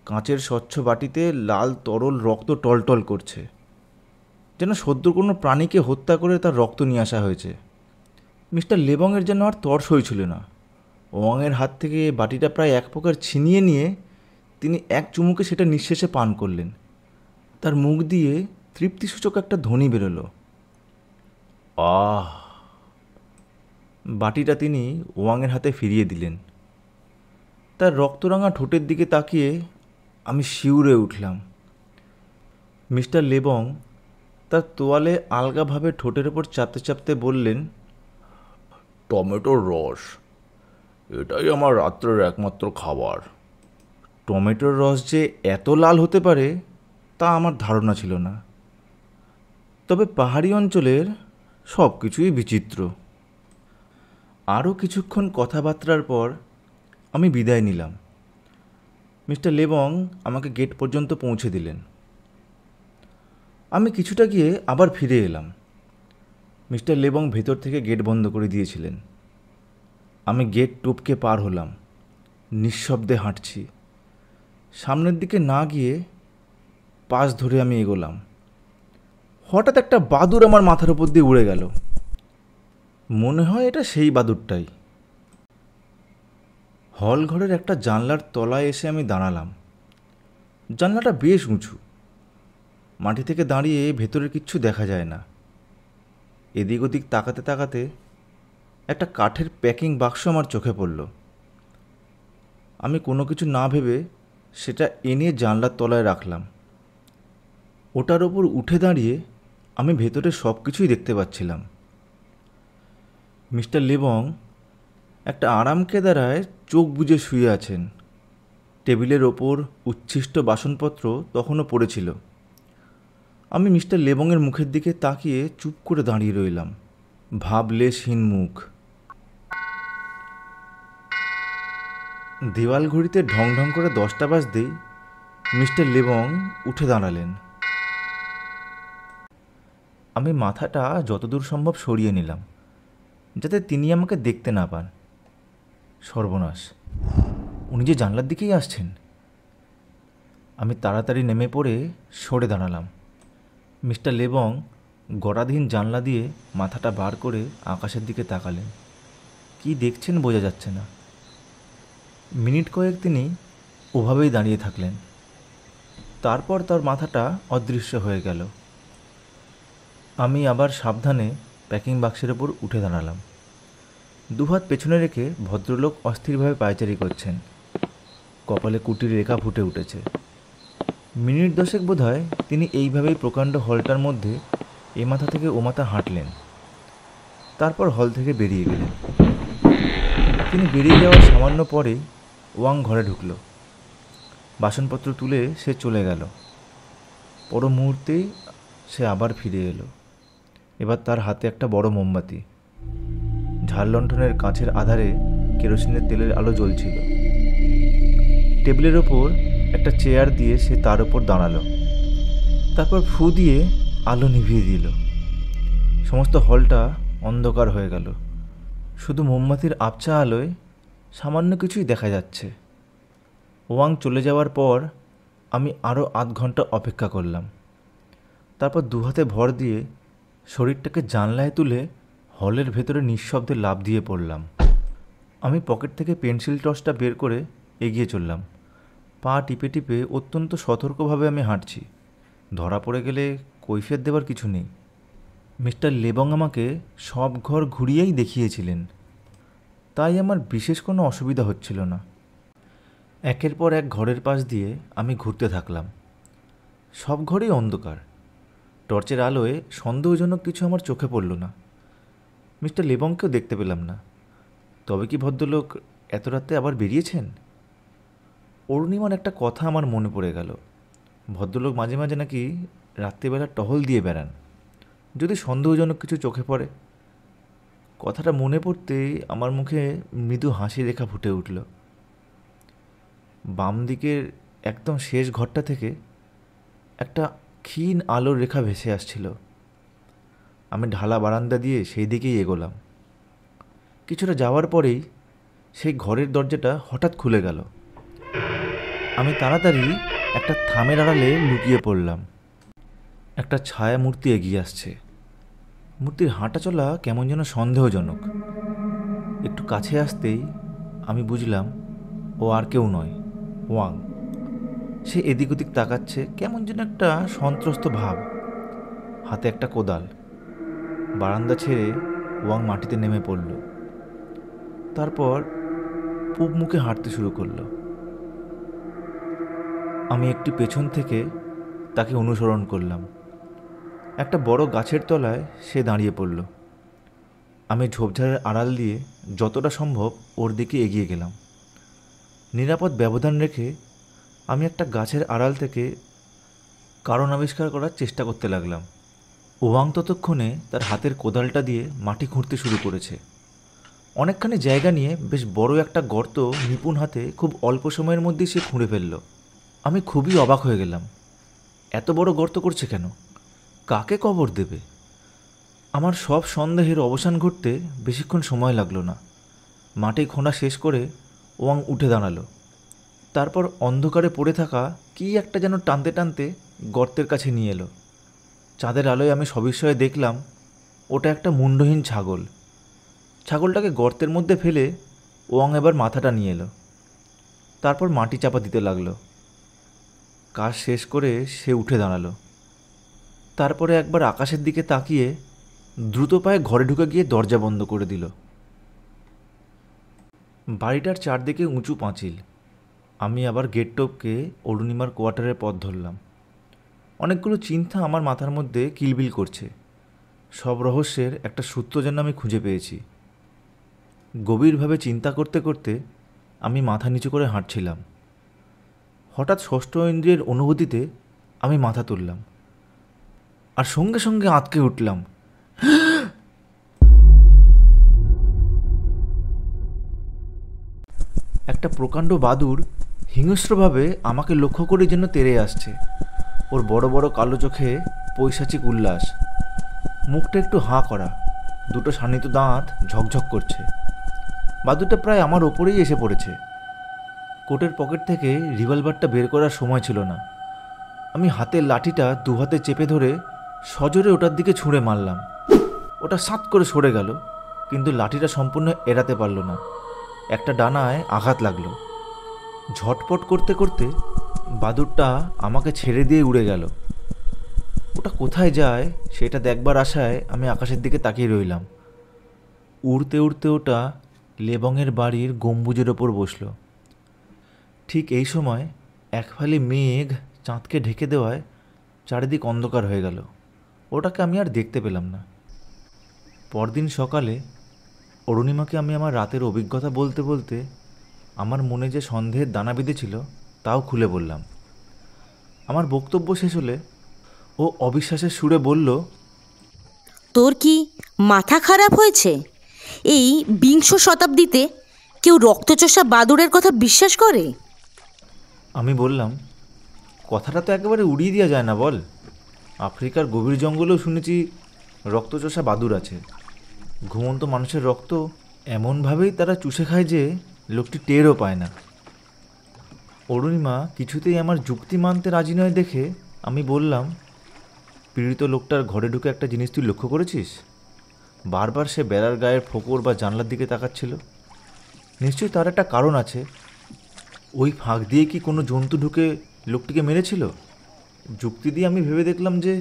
কাঁচের স্বচ্ছ বাটিতে লাল তরল রক্ত টলটল করছে, যেন সদ্য কোনো প্রাণীকে হত্যা করে তার রক্ত নিয়ে আসা হয়েছে। মিস্টার লেবংয়ের যেন আর তর্স হয়েছিল না। ওয়াংয়ের হাত থেকে বাটিটা প্রায় এক প্রকার ছিনিয়ে নিয়ে তিনি এক চুমুকে সেটা নিঃশেষে পান করলেন। তার মুখ দিয়ে তৃপ্তিসূচক একটা ধ্বনি বেরোলো, আহ। বাটিটা তিনি ওয়াংয়ের হাতে ফিরিয়ে দিলেন। তার রক্তরাঙা ঠোঁটের দিকে তাকিয়ে আমি শিউরে উঠলাম। মিস্টার লেবং তার তোয়ালে আলগাভাবে ঠোঁটের ওপর চাপতে চাপতে বললেন, টমেটোর রস, এটাই আমার রাত্রের একমাত্র খাবার। টমেটোর রস যে এত লাল হতে পারে তা আমার ধারণা ছিল না। তবে পাহাড়ি অঞ্চলের সব কিছুই বিচিত্র। আরও কিছুক্ষণ কথাবার্তার পর আমি বিদায় নিলাম। মিস্টার লেবং আমাকে গেট পর্যন্ত পৌঁছে দিলেন। আমি কিছুটা গিয়ে আবার ফিরে এলাম। মিস্টার লেবং ভেতর থেকে গেট বন্ধ করে দিয়েছিলেন। আমি গেট টপকে পার হলাম। নিঃশব্দে হাঁটছি। সামনের দিকে না গিয়ে পাশ ধরে আমি এগোলাম। হঠাৎ একটা বাদুড় আমার মাথার উপর দিয়ে উড়ে গেল। মনে হয় এটা সেই বাদুড়টাই। হল ঘরের একটা জানলার তলায় এসে আমি দাঁড়ালাম। জানলাটা বেশ উঁচু। মাটি থেকে দাঁড়িয়ে ভেতরে কিচ্ছু দেখা যায় না। এদিক ওদিক তাকাতে তাকাতে একটা কাঠের প্যাকিং বাক্স আমার চোখে পড়ল। আমি কোনো কিছু না ভেবে সেটা এনে জানলার তলায় রাখলাম। ওটার ওপর উঠে দাঁড়িয়ে আমি ভেতরে সব কিছুই দেখতে পাচ্ছিলাম। মিস্টার লেবং একটা আরাম কেদারায় চোখ বুজে শুয়ে আছেন। টেবিলের ওপর উচ্ছিষ্ট বাসনপত্র তখনও পড়েছিল। আমি মিস্টার লেবংয়ের মুখের দিকে তাকিয়ে চুপ করে দাঁড়িয়ে রইলাম, ভাবলেশহীন মুখ। দেওয়াল ঘড়িতে ঢং ঢং করে 10টা বাজতেই মিস্টার লেবং উঠে দাঁড়ালেন। আমি মাথাটা যতদূর সম্ভব সরিয়ে নিলাম যাতে তিনি আমাকে দেখতে না পান। সর্বনাশ, উনি যে জানলার দিকেই আসছেন। আমি তাড়াতাড়ি নেমে পড়ে সরে দাঁড়ালাম। মিস্টার লেবং গড়াধীন জানলা দিয়ে মাথাটা বার করে আকাশের দিকে তাকালেন। কি দেখছেন বোঝা যাচ্ছে না। মিনিট কয়েক তিনি ওভাবেই দাঁড়িয়ে থাকলেন। তারপর তার মাথাটা অদৃশ্য হয়ে গেল। আমি আবার সাবধানে প্যাকিং বাক্সের ওপর উঠে দাঁড়ালাম। দুহাত পেছনে রেখে ভদ্রলোক অস্থিরভাবে পায়চারি করছেন। কপালে কুটির রেখা ফুটে উঠেছে। মিনিট 10 বোধহয় তিনি এইভাবেই প্রকাণ্ড হলটার মধ্যে এ মাথা থেকে ও মাথা হাঁটলেন। তারপর হল থেকে বেরিয়ে গেলেন। তিনি বেরিয়ে যাওয়ার সামান্য পরেই ওয়াং ঘরে ঢুকল। বাসনপত্র তুলে সে চলে গেল। পর মুহূর্তেই সে আবার ফিরে এলো। এবার তার হাতে একটা বড় মোমবাতি। ঝাড় লণ্ঠনের কাঁচের আধারে কেরোসিনের তেলের আলো জ্বলছিল। টেবিলের ওপর একটা চেয়ার দিয়ে সে তার ওপর দাঁড়ালো। তারপর ফু দিয়ে আলো নিভিয়ে দিল। সমস্ত হলটা অন্ধকার হয়ে গেল। শুধু মোমবাতির আবছা আলোয় সামান্য কিছুই দেখা যাচ্ছে। ওয়াং চলে যাওয়ার পর আমি আরও আধ ঘন্টা অপেক্ষা করলাম। তারপর দুহাতে ভর দিয়ে শরীরটাকে জানলায় তুলে হলের ভেতরে নিঃশব্দে লাফ দিয়ে পড়লাম। আমি পকেট থেকে পেন্সিল টর্চটা বের করে এগিয়ে চললাম। পা টিপে টিপে অত্যন্ত সতর্কভাবে আমি হাঁটছি। ধরা পড়ে গেলে কৈফিয়ত দেওয়ার কিছু নেই। মিস্টার লেবং আমাকে সব ঘর ঘুরিয়েই দেখিয়েছিলেন, তাই আমার বিশেষ কোনো অসুবিধা হচ্ছিল না। একের পর এক ঘরের পাশ দিয়ে আমি ঘুরতে থাকলাম। সব ঘরেই অন্ধকার। টর্চের আলোয় সন্দেহজনক কিছু আমার চোখে পড়ল না। মিস্টার লেবংকেও দেখতে পেলাম না। তবে কি ভদ্রলোক এত রাতে আবার বেরিয়েছেন? অরুণিমার একটা কথা আমার মনে পড়ে গেল। ভদ্রলোক মাঝে মাঝে নাকি রাত্রিবেলা টহল দিয়ে বেড়ান, যদি সন্দেহজনক কিছু চোখে পড়ে। কথাটা মনে পড়তেই আমার মুখে মৃদু হাসি রেখা ফুটে উঠল। বাম দিকের একদম শেষ ঘরটা থেকে একটা ক্ষীণ আলোর রেখা ভেসে আসছিল। আমি ঢালা বারান্দা দিয়ে সেই দিকেই এগোলাম। কিছুটা যাওয়ার পরেই সেই ঘরের দরজাটা হঠাৎ খুলে গেল। আমি তাড়াতাড়ি একটা থামের আড়ালে লুকিয়ে পড়লাম। একটা ছায়া মূর্তি এগিয়ে আসছে। মূর্তির হাঁটা চলা কেমন যেন সন্দেহজনক। একটু কাছে আসতেই আমি বুঝলাম ও আর কেউ নয়, ওয়াং। সে এদিক ওদিক তাকাচ্ছে, কেমন যেন একটা সন্ত্রস্ত ভাব। হাতে একটা কোদাল। বারান্দা ছেড়ে ওয়াং মাটিতে নেমে পড়ল। তারপর পূব মুখে হাঁটতে শুরু করলো। আমি একটু পেছন থেকে তাকে অনুসরণ করলাম। একটা বড় গাছের তলায় সে দাঁড়িয়ে পড়ল। আমি ঝোপঝাড়ের আড়াল দিয়ে যতটা সম্ভব ওর দিকে এগিয়ে গেলাম। নিরাপদ ব্যবধান রেখে আমি একটা গাছের আড়াল থেকে কারণ আবিষ্কার করার চেষ্টা করতে লাগলাম। ওয়াং ততক্ষণে তার হাতের কোদালটা দিয়ে মাটি খুঁড়তে শুরু করেছে। অনেকখানি জায়গা নিয়ে বেশ বড় একটা গর্ত নিপুণ হাতে খুব অল্প সময়ের মধ্যেই সে খুঁড়ে ফেলল। আমি খুবই অবাক হয়ে গেলাম। এত বড় গর্ত করছে কেন? কাকে কবর দেবে? আমার সব সন্দেহের অবসান ঘটতে বেশিক্ষণ সময় লাগলো না। মাটি খোঁড়া শেষ করে ওয়াং উঠে দাঁড়ালো। তারপর অন্ধকারে পড়ে থাকা কী একটা যেন টানতে টানতে গর্তের কাছে নিয়ে এলো। চাঁদের আলোয় আমি সবিস্ময়ে দেখলাম ওটা একটা মুন্ডহীন ছাগল। ছাগলটাকে গর্তের মধ্যে ফেলে ওয়াং এবার মাথাটা নিয়ে এলো। তারপর মাটি চাপা দিতে লাগলো। কাজ শেষ করে সে উঠে দাঁড়ালো। তারপরে একবার আকাশের দিকে তাকিয়ে দ্রুত পায়ে ঘরে ঢুকে গিয়ে দরজা বন্ধ করে দিল। বাড়িটার চারদিকে উঁচু পাঁচিল। আমি আবার গেট টপকে অরুণিমার কোয়ার্টারের পথ ধরলাম। অনেকগুলো চিন্তা আমার মাথার মধ্যে কিলবিল করছে। সব রহস্যের একটা সূত্র যেন আমি খুঁজে পেয়েছি। গভীরভাবে চিন্তা করতে করতে আমি মাথা নিচু করে হাঁটছিলাম। হঠাৎ ষষ্ঠ ইন্দ্রিয়ের অনুভূতিতে আমি মাথা তুললাম, আর সঙ্গে সঙ্গে আঁতকে উঠলাম। একটা প্রকাণ্ড বাদুড় হিংস্রভাবে আমাকে লক্ষ্য করে যেন তেড়ে আসছে। ওর বড় বড় কালো চোখে পৈশাচিক উল্লাস, মুখটা একটু হাঁ করা, দুটো শানিত দাঁত ঝকঝক করছে। বাদুড়টা প্রায় আমার ওপরেই এসে পড়েছে। কোটের পকেট থেকে রিভলভারটা বের করার সময় ছিল না। আমি হাতের লাঠিটা দু হাতে চেপে ধরে সজোরে ওটার দিকে ছুঁড়ে মারলাম। ওটা সাঁত করে সরে গেল, কিন্তু লাঠিটা সম্পূর্ণ এড়াতে পারল না। একটা ডানায় আঘাত লাগলো। ঝটপট করতে করতে বাদুড়টা আমাকে ছেড়ে দিয়ে উড়ে গেল। ওটা কোথায় যায় সেটা দেখবার আশায় আমি আকাশের দিকে তাকিয়ে রইলাম। উড়তে উড়তে ওটা লেবংয়ের বাড়ির গম্বুজের ওপর বসল। ঠিক এই সময় এক ফালি মেঘ চাঁদকে ঢেকে দেওয়ায় চারিদিক অন্ধকার হয়ে গেল। ওটাকে আমি আর দেখতে পেলাম না। পরদিন সকালে অরুণিমাকে আমি আমার রাতের অভিজ্ঞতা বলতে বলতে আমার মনে যে সন্দেহের দানা বেঁধেছিল তাও খুলে বললাম। আমার বক্তব্য শেষ হলে ও অবিশ্বাসের সুরে বলল, তোর কি মাথা খারাপ হয়েছে? এই বিংশ শতাব্দীতে কেউ রক্তচোষা বাদুড়ের কথা বিশ্বাস করে? আমি বললাম, কথাটা তো একেবারে উড়িয়ে দেওয়া যায় না বল। আফ্রিকার গভীর জঙ্গলেও শুনেছি রক্তচোষা বাদুড় আছে। ঘুমন্ত মানুষের রক্ত এমনভাবেই তারা চুষে খায় যে লোকটি টেরও পায় না। অরুণিমা কিছুতেই আমার যুক্তি মানতে রাজি নয় দেখে আমি বললাম, পীড়িত লোকটার ঘরে ঢুকে একটা জিনিস তুই লক্ষ্য করেছিস? বারবার সে বেড়ার গায়ের ফোকর বা জানলার দিকে তাকাচ্ছিল। নিশ্চয়ই তার একটা কারণ আছে। ওই ফাঁক দিয়ে কি কোনো জন্তু ঢুকে লোকটিকে মেরেছিল? যুক্তি দিয়ে আমি ভেবে দেখলাম যে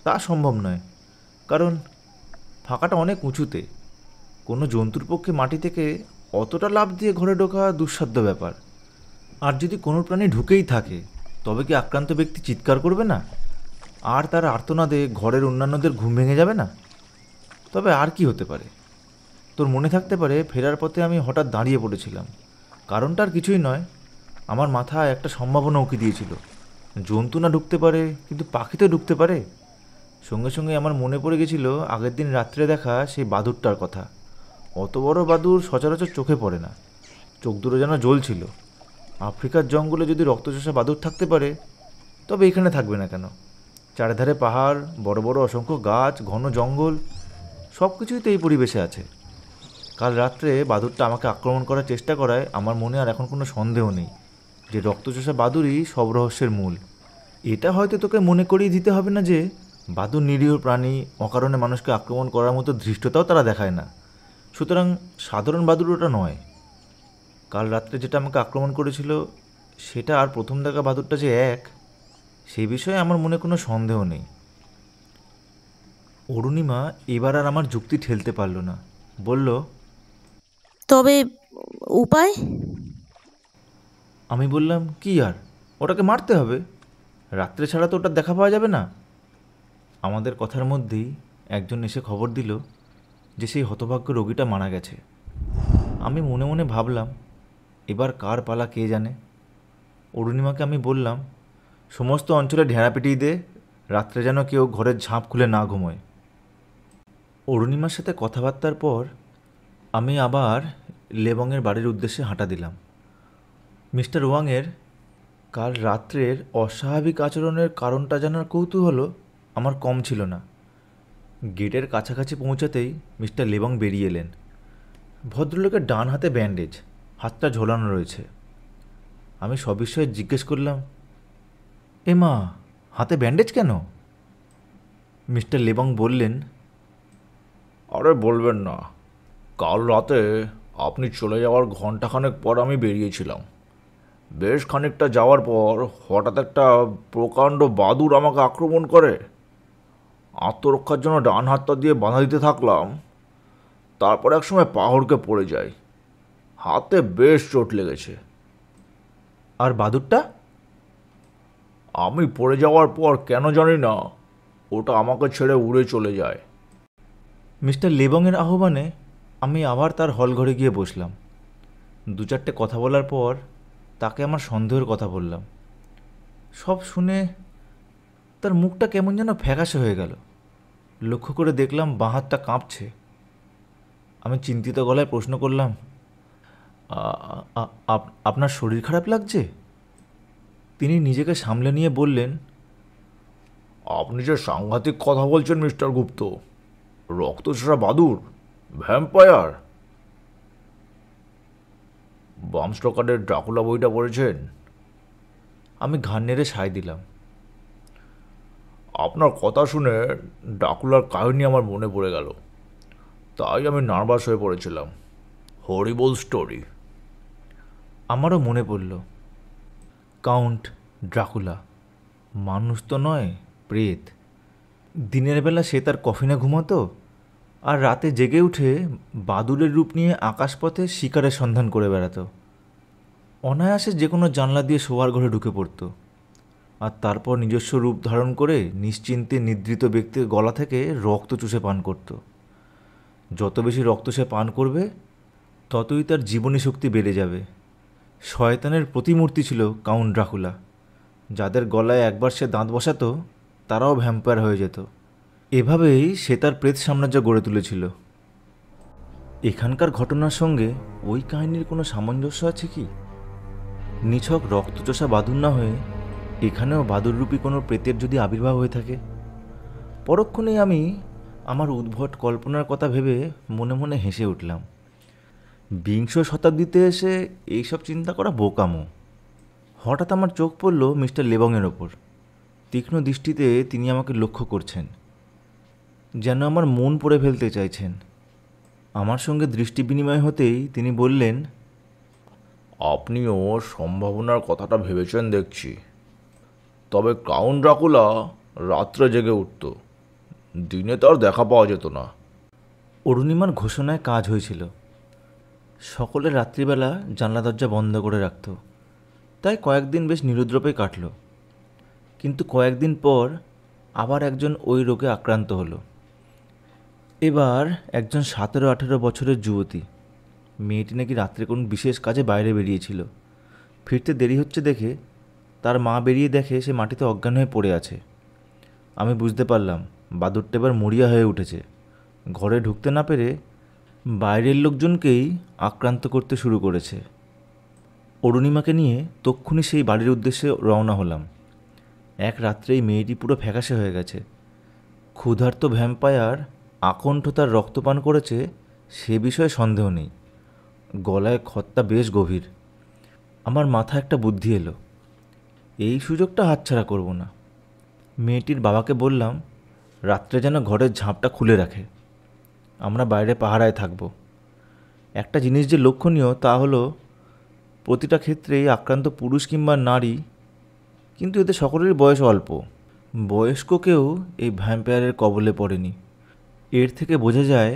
তা সম্ভব নয়, কারণ ফাঁকাটা অনেক উঁচুতে। কোনো জন্তুর পক্ষে মাটি থেকে অতটা লাফ দিয়ে ঘরে ঢোকা দুঃসাধ্য ব্যাপার। আর যদি কোনো প্রাণী ঢুকেই থাকে তবে কি আক্রান্ত ব্যক্তি চিৎকার করবে না? আর তার আর্তনাদে ঘরের অন্যান্যদের ঘুম ভেঙে যাবে না? তবে আর কি হতে পারে? তোর মনে থাকতে পারে ফেরার পথে আমি হঠাৎ দাঁড়িয়ে পড়েছিলাম। কারণটা আর কিছুই নয়, আমার মাথায় একটা সম্ভাবনা উঁকি দিয়েছিল। জন্তু না ঢুকতে পারে, কিন্তু পাখি তো ঢুকতে পারে। সঙ্গে সঙ্গে আমার মনে পড়ে গেছিল আগের দিন রাত্রে দেখা সেই বাদুড়টার কথা। অত বড় বাদুড় সচরাচর চোখে পড়ে না, চোখ দুটো যেন জ্বলছিল। আফ্রিকার জঙ্গলে যদি রক্তচোষা বাদুড় থাকতে পারে, তবে এখানে থাকবে না কেন? চারিধারে পাহাড়, বড় বড় অসংখ্য গাছ, ঘন জঙ্গল, সব কিছুই তো এই পরিবেশে আছে। কাল রাত্রে বাদুড়টা আমাকে আক্রমণ করার চেষ্টা করায় আমার মনে আর এখন কোনো সন্দেহ নেই যে রক্তচোষা বাদুড়ই সব রহস্যের মূল। এটা হয়তো তোকে মনে করিয়ে দিতে হবে না যে বাদুড় নিরীহ প্রাণী, অকারণে মানুষকে আক্রমণ করার মতো ধৃষ্টতাও তারা দেখায় না। সুতরাং সাধারণ বাদুড় ওটা নয়। কাল রাত্রে যেটা আমাকে আক্রমণ করেছিল সেটা আর প্রথম দেখা বাদুড়টা যে এক, সেই বিষয়ে আমার মনে কোনো সন্দেহ নেই। অরুণিমা এবার আর আমার যুক্তি ঠেলতে পারল না, বলল, তবে উপায়? আমি বললাম, কি আর, ওটাকে মারতে হবে। রাত্রে ছাড়া তো ওটা দেখা পাওয়া যাবে না। আমাদের কথার মধ্যেই একজন এসে খবর দিল যে সেই হতভাগ্য রোগীটা মারা গেছে। আমি মনে মনে ভাবলাম, এবার কার পালা কে জানে। অরুণিমাকে আমি বললাম, সমস্ত অঞ্চলে ঢেঁড়া পিটিয়ে দে, রাত্রে যেন কেউ ঘরের ঝাঁপ খুলে না ঘুমোয়। অরুণিমার সাথে কথাবার্তার পর আমি আবার লেবংয়ের বাড়ির উদ্দেশ্যে হাঁটা দিলাম। মিস্টার ওয়াংয়ের কাল রাত্রের অস্বাভাবিক আচরণের কারণটা জানার কৌতূহল আমার কম ছিল না। গেটের কাছাকাছি পৌঁছাতেই মিস্টার লেবং বেরিয়ে এলেন। ভদ্রলোকের ডান হাতে ব্যান্ডেজ, হাতটা ঝোলানো রয়েছে। আমি সবিস্ময়ে জিজ্ঞেস করলাম, এ মা, হাতে ব্যান্ডেজ কেন? মিস্টার লেবং বললেন, আরে বলবেন না, কাল রাতে আপনি চলে যাওয়ার ঘন্টাখানেক পর আমি বেরিয়েছিলাম। বেশ খানিকটা যাওয়ার পর হঠাৎ একটা প্রকাণ্ড বাদুড় আমাকে আক্রমণ করে। আত্মরক্ষার জন্য ডান হাতটা দিয়ে বাধা দিতে থাকলাম, তারপর একসময় পাহড়কে পড়ে যাই। হাতে বেশ চোট লেগেছে। আর বাদুরটা? আমি পড়ে যাওয়ার পর কেন জানি না ওটা আমাকে ছেড়ে উড়ে চলে যায়। মিস্টার লেবংয়ের আহ্বানে আমি আবার তার হল ঘরে গিয়ে বসলাম। 2-4টে কথা বলার পর তাকে আমার সন্দেহের কথা বললাম। সব শুনে তার মুখটা কেমন যেন ফ্যাকাশে হয়ে গেল। লক্ষ্য করে দেখলাম বাঁ হাতটা কাঁপছে। আমি চিন্তিত গলায় প্রশ্ন করলাম, আপনার শরীর খারাপ লাগছে? তিনি নিজেকে সামলে নিয়ে বললেন, আপনি যে সাংঘাতিক কথা বলছেন মিস্টার গুপ্ত। রক্তচোষা বাদুর, ভ্যাম্পায়ার। বাম স্টকারের ড্রাকুলা বইটা পড়েছেন? আমি ঘাড় নেড়ে সায় দিলাম। আপনার কথা শুনে ড্রাকুলার কাহিনী আমার মনে পড়ে গেল, তাই আমি নার্ভাস হয়ে পড়েছিলাম। হরিবল স্টোরি। আমারও মনে পড়ল, কাউন্ট ড্রাকুলা মানুষ তো নয়, প্রেত। দিনের বেলা সে তার কফিনে ঘুমাতো, আর রাতে জেগে উঠে বাদুড়ের রূপ নিয়ে আকাশপথে শিকারের সন্ধান করে বেড়াতো। অনায়াসে যে কোনো জানলা দিয়ে শোয়ার ঘরে ঢুকে পড়তো, আর তারপর নিজস্ব রূপ ধারণ করে নিশ্চিন্তে নিদ্রিত ব্যক্তির গলা থেকে রক্ত চুষে পান করত। যত বেশি রক্ত সে পান করবে, ততই তার জীবনী শক্তি বেড়ে যাবে। শয়তানের প্রতিমূর্তি ছিল কাউন্ট ড্রাকুলা। যাদের গলায় একবার সে দাঁত বসাতো, তারাও ভ্যাম্পায়ার হয়ে যেত। এভাবেই সে তার প্রেত সাম্রাজ্য গড়ে তুলেছিল। এখানকার ঘটনার সঙ্গে ওই কাহিনীর কোনো সামঞ্জস্য আছে কি? নিছক রক্তচোষা বাদুর না হয়ে এখানেও বাদুররূপী কোনো প্রেতের যদি আবির্ভাব হয়ে থাকে? পরক্ষণেই আমি আমার উদ্ভট কল্পনার কথা ভেবে মনে মনে হেসে উঠলাম। 20 শতাব্দীতে এসে এইসব চিন্তা করা বোকামো। হঠাৎ আমার চোখ পড়ল মিস্টার লেবংয়ের ওপর। তীক্ষ্ণ দৃষ্টিতে তিনি আমাকে লক্ষ্য করছেন, যেন আমার মন পড়ে ফেলতে চাইছেন। আমার সঙ্গে দৃষ্টি বিনিময় হতেই তিনি বললেন, আপনিও সম্ভাবনার কথাটা ভেবেছেন দেখছি। তবে কাউন্ট ড্রাকুলা রাত্রে জেগে উঠত, দিনে তার দেখা পাওয়া যেত না। অরুণিমার ঘোষণায় কাজ হয়েছিল। সকলে রাত্রিবেলা জানলা দরজা বন্ধ করে রাখত, তাই কয়েকদিন বেশ নিরুদ্রপে কাটল। কিন্তু কয়েকদিন পর আবার একজন ওই রোগে আক্রান্ত হলো। এবার একজন 17-18 বছরের যুবতী। মেয়েটি নাকি রাত্রে কোনো বিশেষ কাজে বাইরে বেরিয়েছিল। ফিরতে দেরি হচ্ছে দেখে তার মা বেরিয়ে দেখে সে মাটিতে অজ্ঞান হয়ে পড়ে আছে। আমি বুঝতে পারলাম বাদুরটা এবার মরিয়া হয়ে উঠেছে। ঘরে ঢুকতে না পেরে বাইরের লোকজনকেই আক্রান্ত করতে শুরু করেছে। অরুণিমাকে নিয়ে তক্ষুনি সেই বাড়ির উদ্দেশ্যে রওনা হলাম। এক রাত্রেই মেয়েটি পুরো ফ্যাকাশে হয়ে গেছে। ক্ষুধার্ত ভ্যাম্পায়ার আকণ্ঠ তার রক্তপান করেছে সে বিষয়ে সন্দেহ নেই। গলায় ক্ষতটা বেশ গভীর। আমার মাথায় একটা বুদ্ধি এলো, এই সুযোগটা হাতছাড়া করব না। মেয়েটির বাবাকে বললাম রাত্রে যেন ঘরের ঝাঁপটা খুলে রাখে, আমরা বাইরে পাহারায় থাকব। একটা জিনিস যে লক্ষণীয় তা হলো প্রতিটা ক্ষেত্রেই আক্রান্ত পুরুষ কিংবা নারী, কিন্তু এতে সকলেরই বয়স অল্প। বয়স্ক কেউ এই ভ্যাম্পায়ারের কবলে পড়েনি। এর থেকে বোঝা যায়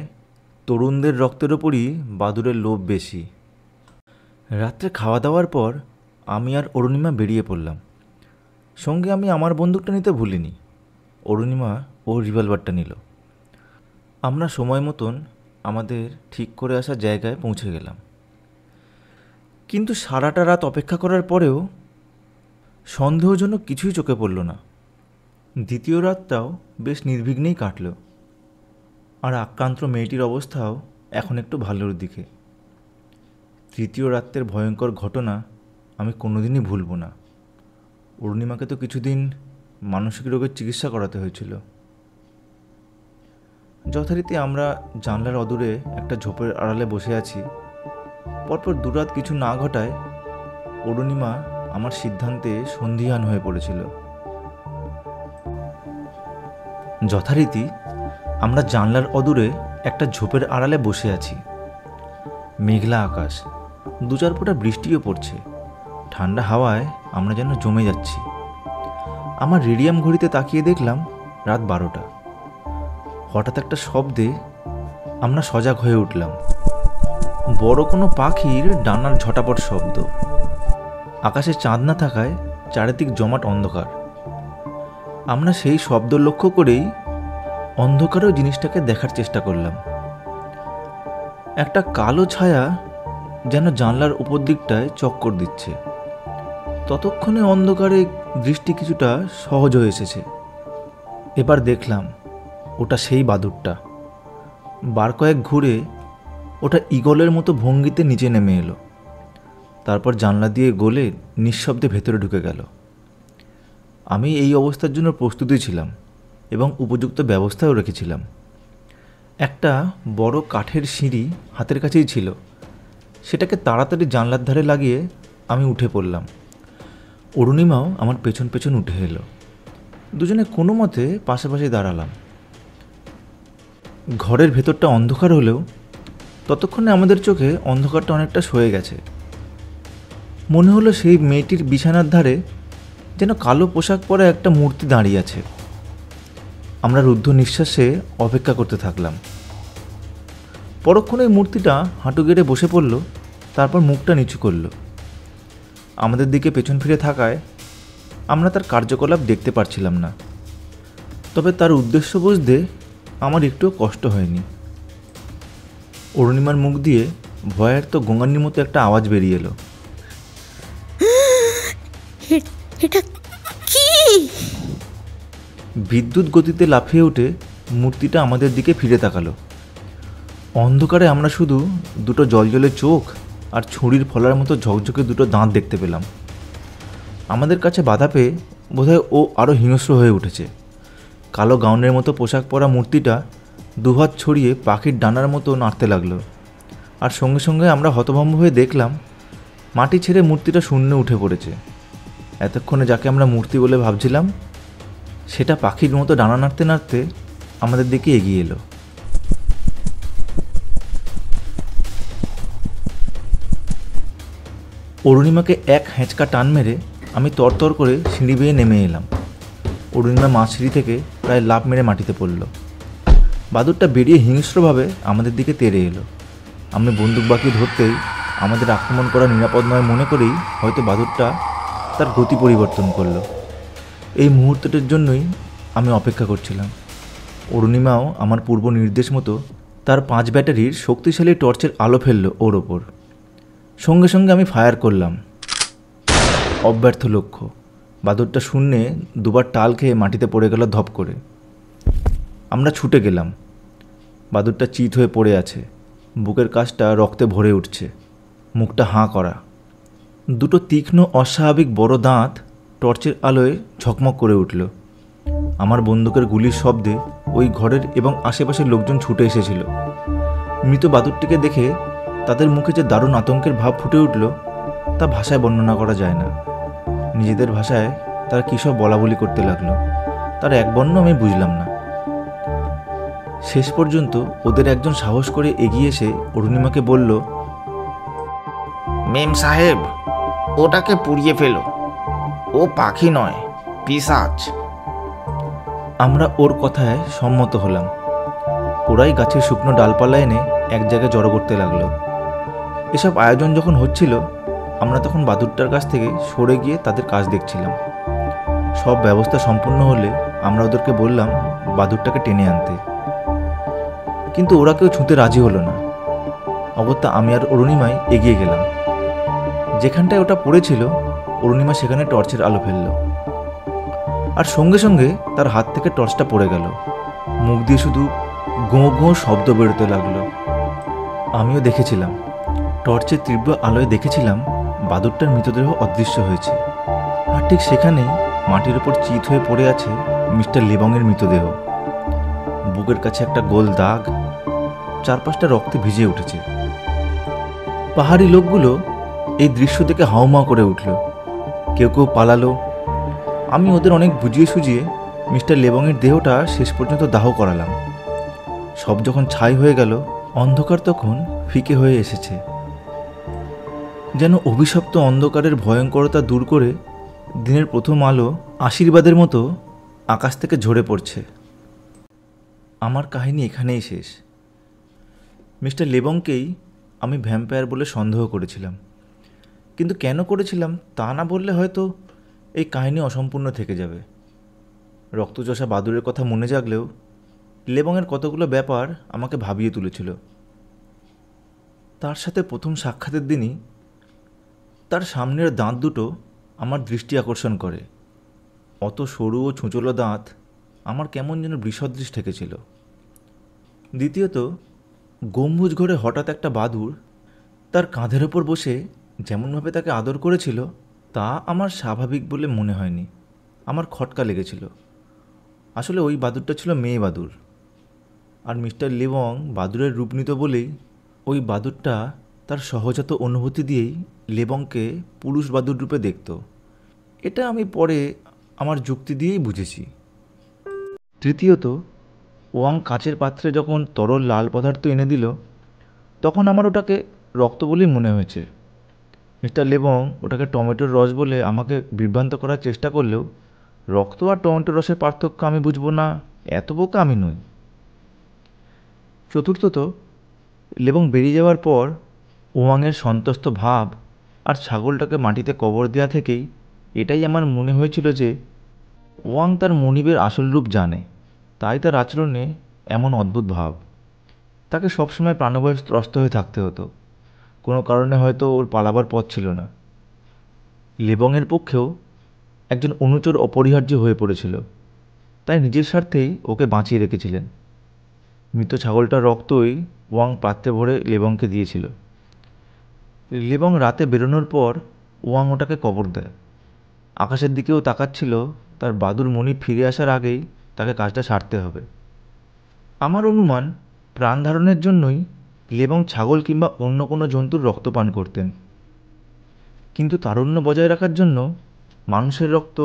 তরুণদের রক্তের ওপরই বাদুড়ের লোভ বেশি। রাত্রে খাওয়া দাওয়ার পর আমি আর অরুণিমা বেরিয়ে পড়লাম। সঙ্গে আমি আমার বন্দুকটা নিতে ভুলিনি। অরুণিমা ও রিভলভারটা নিল। আমরা সময় মতন আমাদের ঠিক করে আসা জায়গায় পৌঁছে গেলাম। কিন্তু সারাটা রাত অপেক্ষা করার পরেও সন্দেহজনক কিছুই চোখে পড়ল না। দ্বিতীয় রাতটাও বেশ নির্বিঘ্নেই কাটল, আর আক্রান্ত মেয়েটির অবস্থাও এখন একটু ভালোর দিকে। তৃতীয় রাত্রের ভয়ঙ্কর ঘটনা আমি কোনোদিনই ভুলব না। অরুণিমাকে তো কিছুদিন মানসিক রোগের চিকিৎসা করাতে হয়েছিল। যথারীতি আমরা জানলার অদূরে একটা ঝোপের আড়ালে বসে আছি। পরপর দুরাত কিছু না ঘটায় অরুণিমা আমার সিদ্ধান্তে সন্দিহান হয়ে পড়েছিল। যথারীতি আমরা জানলার অদূরে একটা ঝোপের আড়ালে বসে আছি। মেঘলা আকাশ, 2-4 ফোঁটা বৃষ্টিও পড়ছে। ঠান্ডা হাওয়ায় আমরা যেন জমে যাচ্ছি। আমার রেডিয়াম ঘড়িতে তাকিয়ে দেখলাম রাত 12টা। হঠাৎ একটা শব্দে আমরা সজাগ হয়ে উঠলাম। বড় কোনো পাখির ডানার ঝটাপট শব্দ। আকাশে চাঁদ না থাকায় চারিদিক জমাট অন্ধকার। আমরা সেই শব্দ লক্ষ্য করেই অন্ধকারেও জিনিসটাকে দেখার চেষ্টা করলাম। একটা কালো ছায়া যেন জানলার উপর দিকটায় চক্কর দিচ্ছে। ততক্ষণে অন্ধকারে দৃষ্টি কিছুটা সহজ হয়ে এসেছে। এবার দেখলাম ওটা সেই বাদুড়টা। বার কয়েক ঘুরে ওটা ঈগলের মতো ভঙ্গিতে নিচে নেমে এলো, তারপর জানলা দিয়ে গলে নিঃশব্দে ভেতরে ঢুকে গেল। আমি এই অবস্থার জন্য প্রস্তুতি ছিলাম এবং উপযুক্ত ব্যবস্থাও রেখেছিলাম। একটা বড় কাঠের সিঁড়ি হাতের কাছেই ছিল, সেটাকে তাড়াতাড়ি জানলার ধারে লাগিয়ে আমি উঠে পড়লাম। অরুণিমাও আমার পেছন পেছন উঠে এলো। দুজনে কোনো মতে পাশাপাশি দাঁড়ালাম। ঘরের ভেতরটা অন্ধকার হলেও ততক্ষণে আমাদের চোখে অন্ধকারটা অনেকটা সয়ে গেছে। মনে হলো সেই মেয়েটির বিছানার ধারে যেন কালো পোশাক পরা একটা মূর্তি দাঁড়িয়ে আছে। আমরা রুদ্ধ নিঃশ্বাসে অপেক্ষা করতে থাকলাম। পরক্ষণে মূর্তিটা হাঁটু গেড়ে বসে পড়ল, তারপর মুখটা নিচু করল। আমাদের দিকে পেছন ফিরে থাকায় আমরা তার কার্যকলাপ দেখতে পারছিলাম না, তবে তার উদ্দেশ্য বুঝতে আমার একটুও কষ্ট হয়নি। অরুণিমার মুখ দিয়ে ভয়ের তো গোঙানির মতো একটা আওয়াজ বেরিয়ে এলো। এটা কি? বিদ্যুৎ গতিতে লাফিয়ে উঠে মূর্তিটা আমাদের দিকে ফিরে তাকালো। অন্ধকারে আমরা শুধু দুটো জলজলে চোখ আর ছুরির ফলার মতো ঝকঝকে দুটো দাঁত দেখতে পেলাম। আমাদের কাছে বাধা পেয়ে বোধহয় ও আরও হিংস্র হয়ে উঠেছে। কালো গাউনের মতো পোশাক পরা মূর্তিটা দুহাত ছড়িয়ে পাখির ডানার মতো নাড়তে লাগলো, আর সঙ্গে সঙ্গে আমরা হতভম্ব হয়ে দেখলাম মাটি ছেড়ে মূর্তিটা শূন্যে উঠে পড়েছে। এতক্ষণে যাকে আমরা মূর্তি বলে ভাবছিলাম সেটা পাখির মতো ডানা নাড়তে নাড়তে আমাদের দিকে এগিয়ে এলো। অরুণিমাকে এক হ্যাঁচকা টান মেরে আমি তরতর করে সিঁড়ি বেয়ে নেমে এলাম। অরুণিমা মাছ সিঁড়ি থেকে প্রায় লাফ মেরে মাটিতে পড়ল। বাদুড়টা বেরিয়ে হিংস্রভাবে আমাদের দিকে তেড়ে এলো। আমি বন্দুক বাকি ধরতেই আমাদের আক্রমণ করা নিরাপদ নয় মনে করেই হয়তো বাদুড়টা তার গতি পরিবর্তন করলো। এই মুহূর্তটার জন্যই আমি অপেক্ষা করছিলাম। অরুণিমাও আমার পূর্ব নির্দেশ মতো তার 5 ব্যাটারির শক্তিশালী টর্চের আলো ফেললো ওর ওপর। সঙ্গে সঙ্গে আমি ফায়ার করলাম। অব্যর্থ লক্ষ্য। বাদুড়টা শূন্যে দুবার টাল খেয়ে মাটিতে পড়ে গেল ধপ করে। আমরা ছুটে গেলাম। বাদুড়টা চিত হয়ে পড়ে আছে, বুকের কাছটা রক্তে ভরে উঠছে, মুখটা হাঁ করা। দুটো তীক্ষ্ণ অস্বাভাবিক বড় দাঁত টর্চের আলোয় ঝকমক করে উঠল। আমার বন্দুকের গুলির শব্দে ওই ঘরের এবং আশেপাশের লোকজন ছুটে এসেছিল। মৃত বাদুড়টিকে দেখে তাদের মুখে যে দারুণ আতঙ্কের ভাব ফুটে উঠল তা ভাষায় বর্ণনা করা যায় না। নিজেদের ভাষায় তারা কী সব বলাবলি করতে লাগলো, তার এক বর্ণ আমি বুঝলাম না। শেষ পর্যন্ত ওদের একজন সাহস করে এগিয়ে এসে অরুণিমাকে বলল, মেম সাহেব, ওটাকে পুড়িয়ে ফেলো। ও পাখি নয়, পিশাচ। আমরা ওর কথায় সম্মত হলাম। ওরাই গাছের শুকনো ডালপালা এনে এক জায়গায় জড়ো করতে লাগলো। এসব আয়োজন যখন হচ্ছিল আমরা তখন বাদুড়টার কাছ থেকে সরে গিয়ে তাদের কাজ দেখছিলাম। সব ব্যবস্থা সম্পূর্ণ হলে আমরা ওদেরকে বললাম বাদুড়টাকে টেনে আনতে, কিন্তু ওরা কেউ ছুঁতে রাজি হলো না। অগত্যা আমি আর অরুণিমাই এগিয়ে গেলাম। যেখানটায় ওটা পড়েছিল অরুণিমা সেখানে টর্চের আলো ফেলল, আর সঙ্গে সঙ্গে তার হাত থেকে টর্চটা পড়ে গেল। মুখ দিয়ে শুধু গোঁ গোঁ শব্দ বেরোতে লাগলো। আমিও দেখেছিলাম, টর্চের তীব্র আলোয় দেখেছিলাম বাদুড়টার মৃতদেহ অদৃশ্য হয়েছে। আর ঠিক সেখানেই মাটির ওপর চিত হয়ে পড়ে আছে মিস্টার লেবংয়ের মৃতদেহ। বুকের কাছে একটা গোল দাগ, চারপাশটা রক্তে ভিজে উঠেছে। পাহাড়ি লোকগুলো এই দৃশ্য দেখে হাউমাউ করে উঠল। কেউ কেউ পালালো। আমি ওদের অনেক বুঝিয়ে সুঝিয়ে মিস্টার লেবংয়ের দেহটা শেষ পর্যন্ত দাহ করালাম। সব যখন ছাই হয়ে গেল, অন্ধকার তখন ফিকে হয়ে এসেছে। যেন অভিশপ্ত অন্ধকারের ভয়ঙ্করতা দূর করে দিনের প্রথম আলো আশীর্বাদের মতো আকাশ থেকে ঝরে পড়ছে। আমার কাহিনী এখানেই শেষ। মিস্টার লেবংকেই আমি ভ্যাম্পায়ার বলে সন্দেহ করেছিলাম, কিন্তু কেন করেছিলাম তা না বললে হয়তো এই কাহিনী অসম্পূর্ণ থেকে যাবে। রক্তচষা বাদুড়ের কথা মনে জাগলেও লেবংয়ের কতগুলো ব্যাপার আমাকে ভাবিয়ে তুলেছিল। তার সাথে প্রথম সাক্ষাতের দিনই তার সামনের দাঁত দুটো আমার দৃষ্টি আকর্ষণ করে। অত সরু ও ছুঁচলো দাঁত আমার কেমন যেন বৃষদৃশ ঠেকেছিল। দ্বিতীয়ত, গম্বুজ ঘরে হঠাৎ একটা বাদুড় তার কাঁধের ওপর বসে যেমনভাবে তাকে আদর করেছিল তা আমার স্বাভাবিক বলে মনে হয়নি। আমার খটকা লেগেছিল। আসলে ওই বাদুড়টা ছিল মেয়ে বাদুড়, আর মিস্টার লেবং বাদুড়ের রূপ নিত বলেই ওই বাদুড়টা তার সহজাত অনুভূতি দিয়েই লেবংকে পুরুষ বাদুড় রূপে দেখত। এটা আমি পরে আমার যুক্তি দিয়েই বুঝেছি। তৃতীয়ত, ওয়াং কাচের পাত্রে যখন তরল লাল পদার্থ এনে দিল তখন আমার ওটাকে রক্ত বলেই মনে হয়েছে। মিস্টার লেবং ওটাকে টমেটোর রস বলে আমাকে বিভ্রান্ত করার চেষ্টা করলেও রক্ত আর টমেটোর রসের পার্থক্য আমি বুঝবো না এত বোকা আমি নই। চতুর্থত, লেবং বেরিয়ে যাওয়ার পর ওয়াংয়ের সন্তুষ্ট ভাব আর ছাগলটাকে মাটিতে কবর দেওয়া থেকেই এটাই আমার মনে হয়েছিল যে ওয়াং তার মনিবের আসল রূপ জানে, তাই তার আচরণে এমন অদ্ভুত ভাব। তাকে সবসময় প্রাণভয়ে ত্রস্ত হয়ে থাকতে হতো। কোনো কারণে হয়তো ওর পালাবার পথ ছিল না। লেবংয়ের পক্ষেও একজন অনুচর অপরিহার্য হয়ে পড়েছিল, তাই নিজের স্বার্থেই ওকে বাঁচিয়ে রেখেছিলেন। মৃত ছাগলটার রক্তই ওয়াং পাত্রে ভরে লেবংকে দিয়েছিল। লেবং রাতে বেরোনোর পর ওয়াং ওটাকে কবর দেয়। আকাশের দিকেও তাকাচ্ছিল, তার বাদুর মণি ফিরে আসার আগেই তাকে কাজটা সারতে হবে। আমার অনুমান প্রাণ ধারণের জন্যই লেবং ছাগল কিংবা অন্য কোনো জন্তুর রক্ত পান করতেন, কিন্তু তারুণ্য বজায় রাখার জন্য মানুষের রক্ত,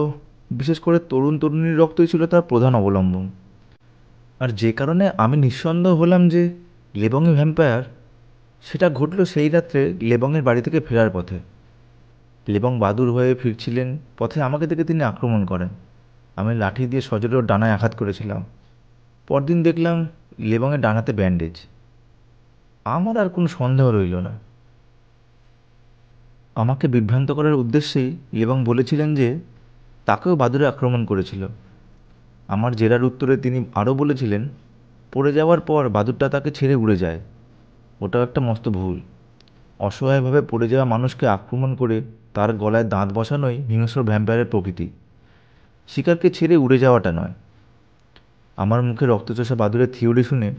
বিশেষ করে তরুণ তরুণীর রক্তই ছিল তার প্রধান অবলম্বন। আর যে কারণে আমি নিঃসন্দেহ হলাম যে লেবংই ভ্যাম্পায়ার, সেটা ঘটল সেই রাত্রে লেবংয়ের বাড়ি থেকে ফেরার পথে। লেবং বাদুর হয়ে ফিরছিলেন, পথে আমাকে দেখে তিনি আক্রমণ করেন। আমি লাঠি দিয়ে সজোরে ওর ডানায় আঘাত করেছিলাম। পরদিন দেখলাম লেবংয়ের ডানাতে ব্যান্ডেজ। আমার আর কোনো সন্দেহ রইল না। আমাকে বিভ্রান্ত করার উদ্দেশ্যেই লেবং বলেছিলেন যে তাকেও বাদুড়ে আক্রমণ করেছিল। আমার জেরার উত্তরে তিনি আরও বলেছিলেন পড়ে যাওয়ার পর বাদুড়টা তাকে ছেড়ে উড়ে যায়। ওটাও একটা মস্ত ভুল। অসহায়ভাবে পড়ে যাওয়া মানুষকে আক্রমণ করে তার গলায় দাঁত বসানোই হিংস্র ভ্যাম্পায়ারের প্রকৃতি, শিকারকে ছেড়ে উড়ে যাওয়াটা নয়। আমার মুখে রক্তচোষা বাদুড়ের থিওরি শুনে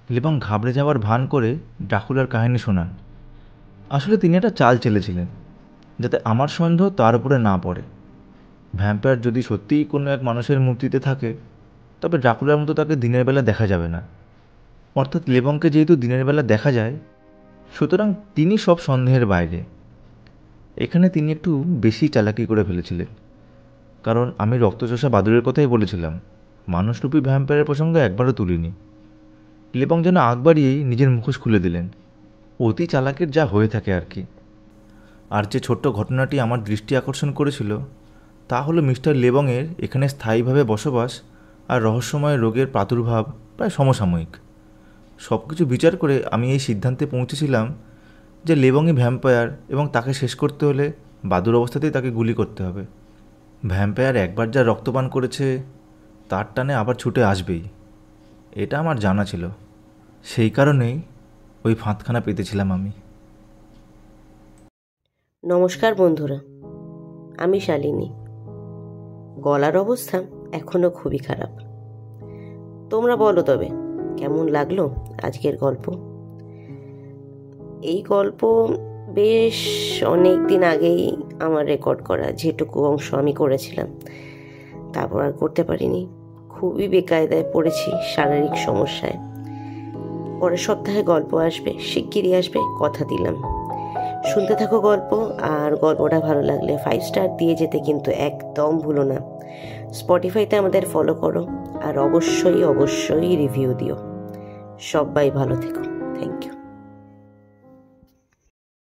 লেবং ঘাবড়ে যাওয়ার ভান করে ড্রাকুলার কাহিনী শোনান। আসলে তিনি একটা চাল চেলেছিলেন যাতে আমার সন্দেহ তার উপরে না পড়ে। ভ্যাম্পায়ার যদি সত্যিই কোনো এক মানুষের মূর্তিতে থাকে তবে ড্রাকুলার মতো তাকে দিনের বেলা দেখা যাবে না। অর্থাৎ লেবংকে যেহেতু দিনের বেলা দেখা যায়, সুতরাং তিনি সব সন্দেহের বাইরে। এখানে তিনি একটু বেশি চালাকি করে ফেলেছিলেন, কারণ আমি রক্তচোষা বাদুড়ের কথাই বলেছিলাম, মানুষরূপী ভ্যাম্পায়ারের প্রসঙ্গ একবারও তুলিনি। লেবং যেন আগ বাড়িয়েই নিজের মুখোশ খুলে দিলেন। অতি চালাকের যা হয়ে থাকে আর কি। আর যে ছোট্ট ঘটনাটি আমার দৃষ্টি আকর্ষণ করেছিল তা হলো মিস্টার লেবংয়ের এখানে স্থায়ীভাবে বসবাস আর রহস্যময় রোগের প্রাদুর্ভাব প্রায় সমসাময়িক। সব কিছু বিচার করে আমি এই সিদ্ধান্তে পৌঁছেছিলাম যে লেবংই ভ্যাম্পায়ার এবং তাকে শেষ করতে হলে বাদুর অবস্থাতেই তাকে গুলি করতে হবে। ভ্যাম্পায়ার একবার যা রক্তপান করেছে তার টানে আবার ছুটে আসবেই, এটা আমার জানা ছিল। সেই কারণেই ওই ফাঁদখানা পেতেছিলাম আমি। নমস্কার বন্ধুরা, আমি শালিনী। গলার অবস্থা এখনো খুবই খারাপ। তোমরা বলো তবে কেমন লাগলো আজকের গল্প। এই গল্প বেশ অনেক দিন আগেই আমার রেকর্ড করা, যেটুকু অংশ আমি করেছিলাম, তারপর আর করতে পারিনি। খুবই বেকায়দায় পড়েছি, শারীরিক সমস্যায়। পরের সপ্তাহে গল্প আসবে, শিগগিরই আসবে, কথা দিলাম। শুনতে থাকো গল্প, আর গল্পটা ভালো লাগলে 5 স্টার দিয়ে যেতে কিন্তু একদম ভুলো না। স্পটিফাইতে আমাদের ফলো করো, আর অবশ্যই রিভিউ দিও। সবাই ভালো থেকো।